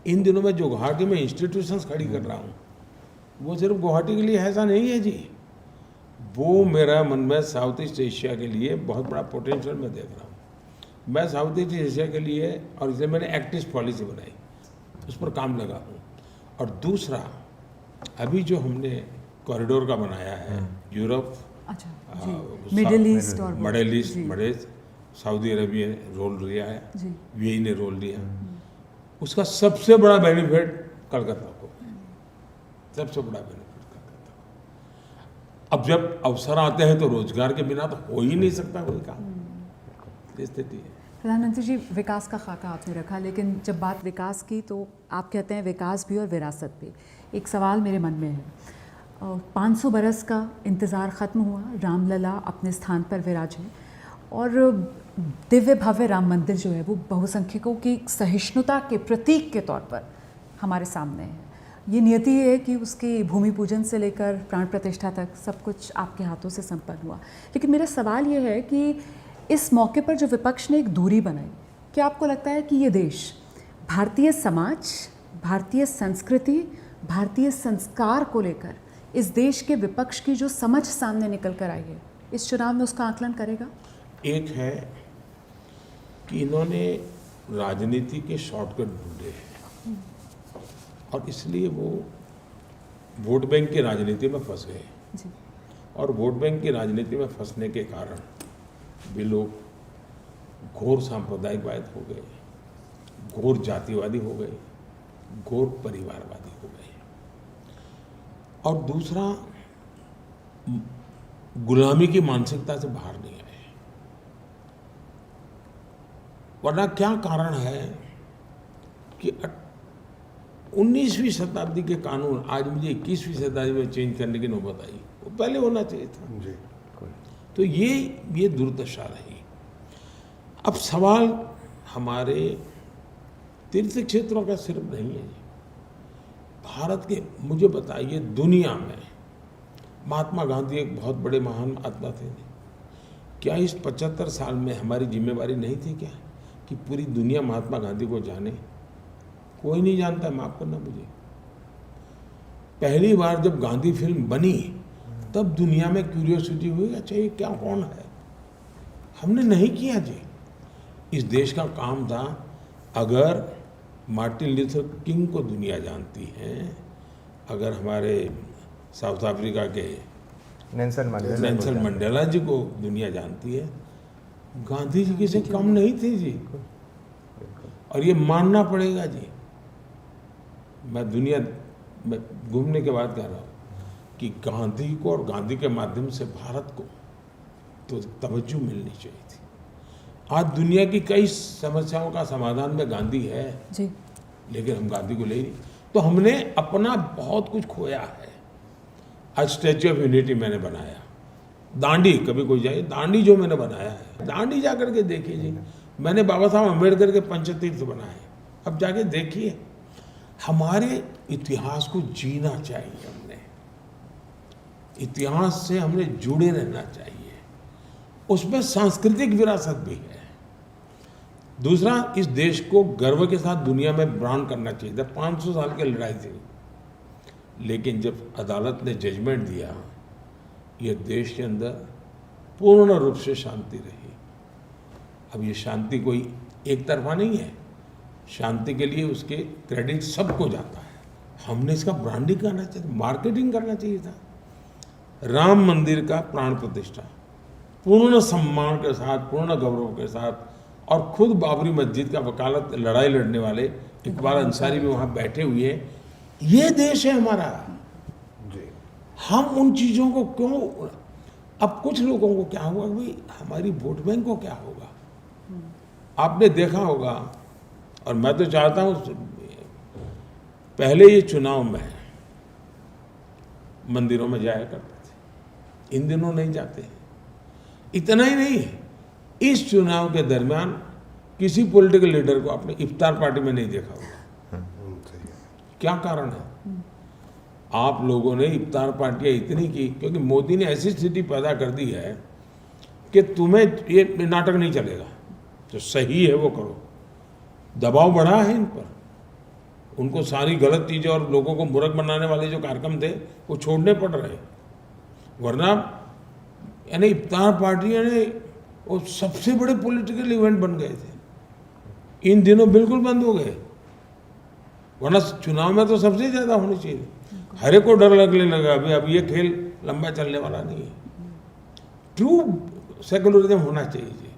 [SPEAKER 2] इन दिनों में जो गुवाहाटी में इंस्टीट्यूशंस खड़ी कर रहा हूँ, वो सिर्फ गुवाहाटी के लिए ऐसा नहीं है जी, वो मेरा मन में साउथ ईस्ट एशिया के लिए बहुत बड़ा पोटेंशियल मैं देख रहा हूँ। मैं साउथ ईस्ट एशिया के लिए, और इसलिए मैंने एक्टिव पॉलिसी बनाई, उस पर काम लगा हूँ। और दूसरा, अभी जो हमने कॉरिडोर का बनाया है यूरोप,
[SPEAKER 1] अच्छा जी, मिडिल ईस्ट और
[SPEAKER 2] मिडिल ईस्ट,
[SPEAKER 1] जी।
[SPEAKER 2] सऊदी अरबिया ने रोल लिया है,
[SPEAKER 1] जी।
[SPEAKER 2] यूएई ने रोल लिया, उसका सबसे बड़ा बेनिफिट कलकत्ता को, सबसे बड़ा बेनिफिट कलकत्ता को। अब जब अवसर आते हैं तो रोजगार के बिना तो हो ही नहीं सकता कोई काम, ये स्थिति है।
[SPEAKER 1] प्रधानमंत्री जी, विकास का खाका आपने रखा, लेकिन जब बात विकास की तो आप कहते हैं विकास भी और विरासत भी। एक सवाल मेरे मन में है, 500 बरस का इंतज़ार ख़त्म हुआ, रामलला अपने स्थान पर विराजे और दिव्य भव्य राम मंदिर जो है वो बहुसंख्यकों की सहिष्णुता के प्रतीक के तौर पर हमारे सामने है। ये नियति है कि उसकी भूमि पूजन से लेकर प्राण प्रतिष्ठा तक सब कुछ आपके हाथों से संपन्न हुआ। लेकिन मेरा सवाल ये है कि इस मौके पर जो विपक्ष ने एक दूरी बनाई, क्या आपको लगता है कि ये देश भारतीय समाज, भारतीय संस्कृति, भारतीय संस्कार को लेकर इस देश के विपक्ष की जो समझ सामने निकल कर आई है, इस चुनाव में उसका आकलन करेगा? एक
[SPEAKER 2] है कि इन्होंने राजनीति के शॉर्टकट ढूंढे हैं और इसलिए वो वोट बैंक की राजनीति में फंस गए
[SPEAKER 1] जी।
[SPEAKER 2] और वोट बैंक की राजनीति में फंसने के कारण भी लोग घोर सांप्रदायिकवाद हो गए, घोर जातिवादी हो गए, घोर परिवारवादी हो गए। और दूसरा, गुलामी की मानसिकता से बाहर नहीं आए। वरना क्या कारण है कि 19वीं शताब्दी के कानून आज मुझे 21वीं शताब्दी में चेंज करने की नौबत आई, वो पहले होना चाहिए था
[SPEAKER 3] जी।
[SPEAKER 2] तो ये दुर्दशा रही। अब सवाल हमारे तीर्थ क्षेत्रों का सिर्फ नहीं है जी, भारत के, मुझे बताइए, दुनिया में महात्मा गांधी एक बहुत बड़े महान आत्मा थे, क्या इस 75 साल में हमारी जिम्मेवारी नहीं थी क्या कि पूरी दुनिया महात्मा गांधी को जाने? कोई नहीं जानता, माफ करना मुझे। पहली बार जब गांधी फिल्म बनी तब दुनिया में क्यूरियोसिटी हुई, अच्छा ये क्या, कौन है? हमने नहीं किया जी। इस देश का काम था, अगर मार्टिन लूथर किंग को दुनिया जानती है, अगर हमारे साउथ अफ्रीका के नेल्सन मंडेला जी को दुनिया जानती है, गांधी जी किसी कम नहीं थे जी। और ये मानना पड़ेगा जी। मैं दुनिया में घूमने के बाद कह रहा हूँ कि गांधी को और गांधी के माध्यम से भारत को तो तवज्जो मिलनी चाहिए थी। आज दुनिया की कई समस्याओं का समाधान में गांधी है
[SPEAKER 1] जी,
[SPEAKER 2] लेकिन हम गांधी को ले नहीं, तो हमने अपना बहुत कुछ खोया है। आज स्टैच्यू ऑफ यूनिटी मैंने बनाया, दांडी, कभी कोई जाए, दांडी जो मैंने बनाया है, दांडी जाकर के देखिए जी। मैंने बाबा साहब अम्बेडकर के पंचतीर्थ बनाए, अब जाके देखिए। हमारे इतिहास को जीना चाहिए, हमने इतिहास से हमने जुड़े रहना चाहिए, उसमें सांस्कृतिक विरासत भी है। दूसरा, इस देश को गर्व के साथ दुनिया में ब्रांड करना चाहिए था। 500 साल की लड़ाई थी, लेकिन जब अदालत ने जजमेंट दिया, ये देश के अंदर पूर्ण रूप से शांति रही। अब ये शांति कोई एक तरफा नहीं है, शांति के लिए उसके क्रेडिट सबको जाता है। हमने इसका ब्रांडिंग करना चाहिए, मार्केटिंग करना चाहिए था। राम मंदिर का प्राण प्रतिष्ठा पूर्ण सम्मान के साथ, पूर्ण गौरव के साथ, और खुद बाबरी मस्जिद का वकालत लड़ाई लड़ने वाले इकबाल अंसारी भी वहाँ बैठे हुए हैं। ये देश है हमारा
[SPEAKER 3] जी।
[SPEAKER 2] हम उन चीज़ों को क्यों, अब कुछ लोगों को क्या होगा भाई, हमारी वोट बैंक को क्या होगा? आपने देखा होगा, और मैं तो चाहता हूँ, पहले ये चुनाव में मंदिरों में जाया करते थे, इन दिनों नहीं जाते। इतना ही नहीं, इस चुनाव के दरमियान किसी पॉलिटिकल लीडर को आपने इफ्तार पार्टी में नहीं देखा होगा। क्या कारण है? आप लोगों ने इफ्तार पार्टियां इतनी की क्योंकि मोदी ने ऐसी स्थिति पैदा कर दी है कि तुम्हें ये नाटक नहीं चलेगा। जो सही है वो करो। दबाव बढ़ा है इन पर, उनको सारी गलत चीज़ें और लोगों को मूर्ख बनाने वाले जो कार्यक्रम थे वो छोड़ने पड़ रहे, वरना यानी इफ्तार पार्टियां ने वो सबसे बड़े पॉलिटिकल इवेंट बन गए थे, इन दिनों बिल्कुल बंद हो गए। वरना चुनाव में तो सबसे ज्यादा होनी चाहिए। हर एक को डर लगने लगा अभी, अब ये खेल लंबा चलने वाला नहीं है। ट्रू सेकुलरिज्म होना चाहिए,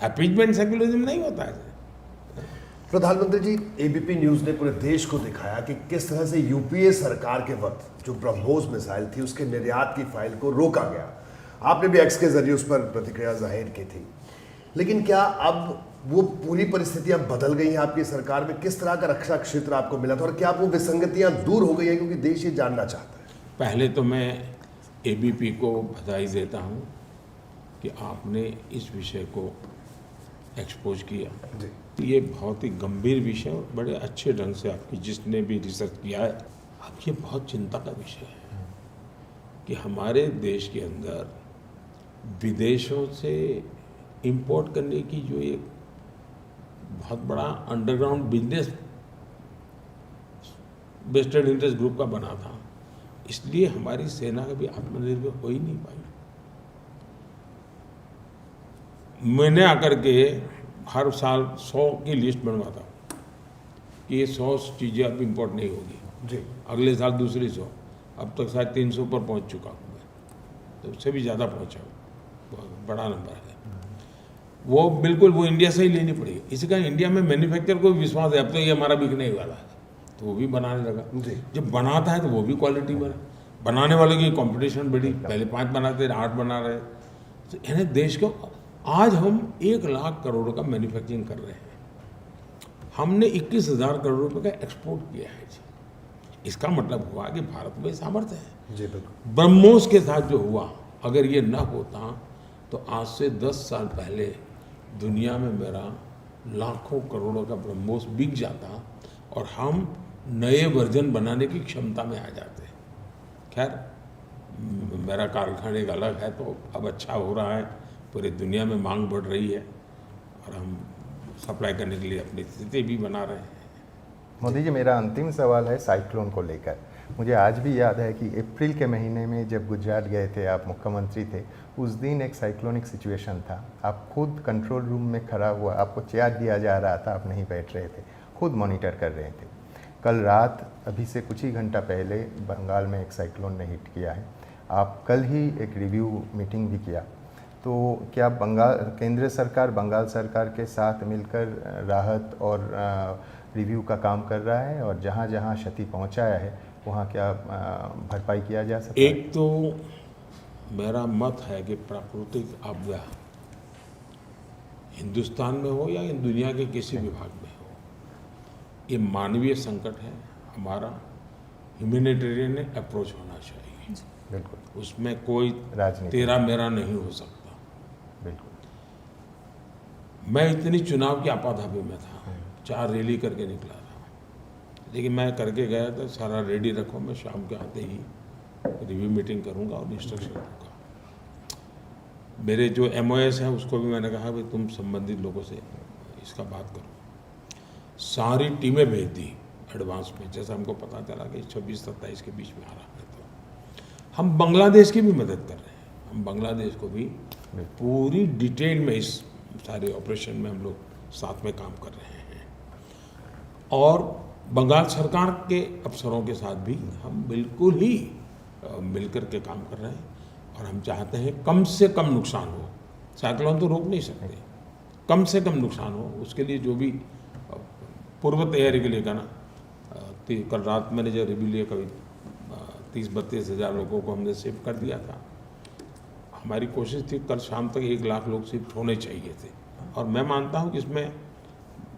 [SPEAKER 2] अपीजमेंट सेकुलरिज्म नहीं होता है।
[SPEAKER 3] प्रधानमंत्री जी, एबीपी न्यूज ने पूरे देश को दिखाया कि किस तरह से यूपीए सरकार के वक्त जो ब्रह्मोस मिसाइल थी उसके निर्यात की फाइल को रोका गया। आपने भी एक्स के जरिए उस पर प्रतिक्रिया जाहिर की थी, लेकिन क्या अब वो पूरी परिस्थितियां बदल गई हैं आपकी सरकार में? किस तरह का रक्षा क्षेत्र आपको मिला था और क्या वो विसंगतियां दूर हो गई हैं, क्योंकि देश ये जानना चाहता है।
[SPEAKER 2] पहले तो मैं एबीपी को बधाई देता हूं कि आपने इस विषय को एक्सपोज किया
[SPEAKER 3] जी।
[SPEAKER 2] ये बहुत ही गंभीर विषय और बड़े अच्छे ढंग से आपकी जिसने भी रिसर्च किया है, अब ये बहुत चिंता का विषय है कि हमारे देश के अंदर विदेशों से इंपोर्ट करने की जो एक बहुत बड़ा underground business western interest group का बना था, इसलिए हमारी सेना कभी आत्मनिर्भर हो ही नहीं पाई। मैंने आकर के हर साल 100 की लिस्ट बनवाता हूँ कि ये 100 चीज़ें अब इंपोर्ट नहीं होगी
[SPEAKER 3] जी।
[SPEAKER 2] अगले साल दूसरी 100, अब तक शायद 300 पर पहुँच चुका हूँ मैं, तो उससे भी ज़्यादा पहुँचा हूँ, बड़ा नंबर है वो। बिल्कुल वो इंडिया से ही लेनी पड़ेगी। इसी का इंडिया में मैन्युफैक्चर को विश्वास है, अब तो ये हमारा बिकने ही वाला है, तो वो भी बनाने लगा।
[SPEAKER 3] जी।
[SPEAKER 2] जब बनाता है तो वो भी क्वालिटी बना, बनाने वालों की कंपटीशन बढ़ी, पहले 5 बनाते थे 8 बना रहे, तो यानी देश को आज हम 1 लाख करोड़ का मैन्युफैक्चरिंग कर रहे हैं। हमने 21,000 करोड़ रुपए का एक्सपोर्ट किया है जी। इसका मतलब हुआ कि भारत में सामर्थ्य है।
[SPEAKER 3] जी बिल्कुल।
[SPEAKER 2] ब्रह्मोस के साथ जो हुआ, अगर ये न होता तो आज से 10 साल पहले दुनिया में मेरा लाखों करोड़ों का ब्रह्मोस बिक जाता और हम नए वर्जन बनाने की क्षमता में आ जाते। खैर मेरा कारखाने का अलग है, तो अब अच्छा हो रहा है, पूरी दुनिया में मांग बढ़ रही है और हम सप्लाई करने के लिए अपनी स्थिति भी बना रहे हैं।
[SPEAKER 4] मोदी जी, मेरा अंतिम सवाल है साइक्लोन को लेकर। मुझे आज भी याद है कि अप्रैल के महीने में जब गुजरात गए थे, आप मुख्यमंत्री थे, उस दिन एक साइक्लोनिक सिचुएशन था। आप खुद कंट्रोल रूम में खड़ा हुआ, आपको चेयर दिया जा रहा था, आप नहीं बैठ रहे थे, खुद मॉनिटर कर रहे थे। कल रात अभी से कुछ ही घंटा पहले बंगाल में एक साइक्लोन ने हिट किया है। आप कल ही एक रिव्यू मीटिंग भी किया, तो क्या बंगाल केंद्र सरकार बंगाल सरकार के साथ मिलकर राहत और रिव्यू का काम कर रहा है, और जहाँ जहाँ क्षति पहुँचाया है वहाँ क्या भरपाई किया जा सकता है?
[SPEAKER 2] एक तो मेरा मत है कि प्राकृतिक आपदा हिंदुस्तान में हो या दुनिया के किसी भी भाग में हो, ये मानवीय संकट है। हमारा ह्यूमैनिटेरियन अप्रोच होना चाहिए,
[SPEAKER 4] बिल्कुल।
[SPEAKER 2] उसमें कोई
[SPEAKER 4] राजनीति
[SPEAKER 2] तेरा मेरा नहीं हो सकता।
[SPEAKER 4] बिल्कुल।
[SPEAKER 2] मैं इतनी चुनाव की आपाधापी में था, 4 रैली करके निकला था, लेकिन मैं करके गया तो सारा रेडी रखो, मैं शाम के आते ही रिव्यू मीटिंग करूंगा और इंस्ट्रक्शन दूंगा। मेरे जो MOS है उसको भी मैंने कहा भाई तुम संबंधित लोगों से इसका बात करो। सारी टीमें भेज दी एडवांस में, जैसा हमको पता चला कि 26-27 के बीच में आ रहा है। तो हम बांग्लादेश की भी मदद कर रहे हैं, हम बांग्लादेश को भी पूरी डिटेल में इस सारे ऑपरेशन में हम लोग साथ में काम कर रहे हैं, और बंगाल सरकार के अफसरों के साथ भी हम बिल्कुल ही मिलकर के काम कर रहे हैं। और हम चाहते हैं कम से कम नुकसान हो, साइक्लोन तो रोक नहीं सकते, कम से कम नुकसान हो, उसके लिए जो भी पूर्व तैयारी के लिए करना। कल रात मैंने जो रिव्यू लिया, कभी 30-32 हज़ार लोगों को हमने शिफ्ट कर दिया था। हमारी कोशिश थी कल शाम तक 1 लाख लोग शिफ्ट होने चाहिए थे, और मैं मानता हूँ कि इसमें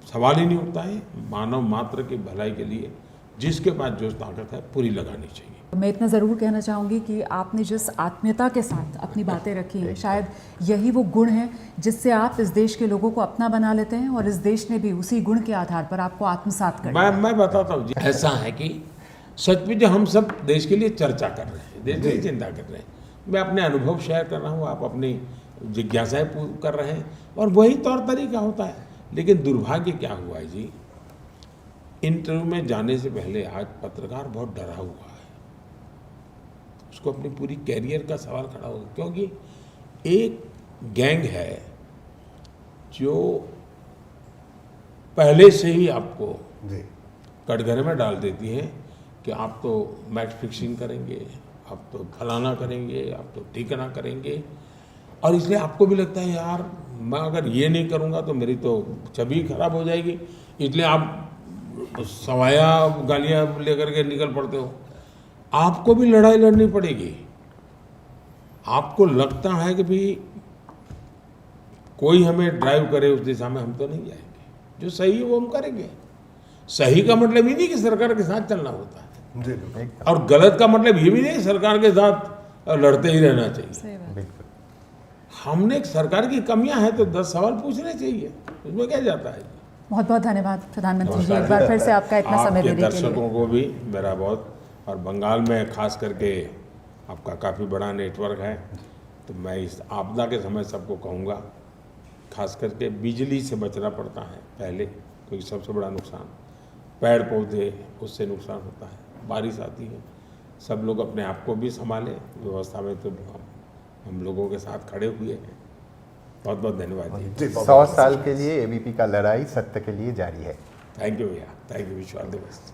[SPEAKER 2] सवाल ही नहीं उठता है। मानव मात्र की भलाई के लिए जिसके पास जो ताकत है पूरी लगानी चाहिए।
[SPEAKER 1] मैं इतना ज़रूर कहना चाहूँगी कि आपने जिस आत्मीयता के साथ अपनी बातें रखी हैं, शायद यही वो गुण है जिससे आप इस देश के लोगों को अपना बना लेते हैं, और इस देश ने भी उसी गुण के आधार पर आपको आत्मसात कर लिया।
[SPEAKER 2] मैं बताता हूँ जी, ऐसा है कि सचमुच हम सब देश के लिए चर्चा कर रहे हैं, देश की चिंता कर रहे हैं। मैं अपने अनुभव शेयर कर रहा हूँ, आप अपनी जिज्ञासाएं कर रहे हैं और वही तौर तरीका होता है। लेकिन दुर्भाग्य क्या हुआ है जी, इंटरव्यू में जाने से पहले आज पत्रकार बहुत डरा हुआ है, उसको अपनी पूरी कैरियर का सवाल खड़ा होगा, क्योंकि एक गैंग है जो पहले से ही आपको
[SPEAKER 3] जी
[SPEAKER 2] कटघरे में डाल देती है कि आप तो मैच फिक्सिंग करेंगे, आप तो फलाना करेंगे, आप तो ठिकाना करेंगे, और इसलिए आपको भी लगता है यार मैं अगर ये नहीं करूँगा तो मेरी तो छवि खराब हो जाएगी, इसलिए आप सवाया गालियाँ लेकर के निकल पड़ते हो। आपको भी लड़ाई लड़नी पड़ेगी। आपको लगता है कि भी कोई हमें ड्राइव करे उस दिशा में, हम तो नहीं जाएंगे, जो सही है वो हम करेंगे। सही का मतलब ये नहीं कि सरकार के साथ चलना होता है,
[SPEAKER 3] जी बिल्कुल।
[SPEAKER 2] और गलत का मतलब ये भी नहीं कि सरकार के साथ लड़ते ही रहना चाहिए।
[SPEAKER 1] सही बात।
[SPEAKER 4] बिल्कुल।
[SPEAKER 2] हमने सरकार की कमियां हैं तो 10 सवाल पूछने चाहिए, उसमें क्या जाता है।
[SPEAKER 1] बहुत बहुत धन्यवाद प्रधानमंत्री जी, एक बार फिर से आपका इतना समय
[SPEAKER 2] आपके
[SPEAKER 1] देने के लिए।
[SPEAKER 2] दर्शकों को भी मेरा बहुत, और बंगाल में खास करके आपका काफ़ी बड़ा नेटवर्क है, तो मैं इस आपदा के समय सबको कहूँगा, खास करके बिजली से बचना पड़ता है पहले, क्योंकि सबसे बड़ा नुकसान पेड़ पौधे, उससे नुकसान होता है, बारिश आती है। सब लोग अपने आप को भी संभालें, व्यवस्था में तो हम लोगों के साथ खड़े हुए हैं। बहुत बहुत धन्यवाद जी।
[SPEAKER 3] जी
[SPEAKER 4] 100 साल के लिए एबीपी का लड़ाई सत्य के लिए जारी है।
[SPEAKER 2] थैंक यू भैया, thank you, wish you all the best.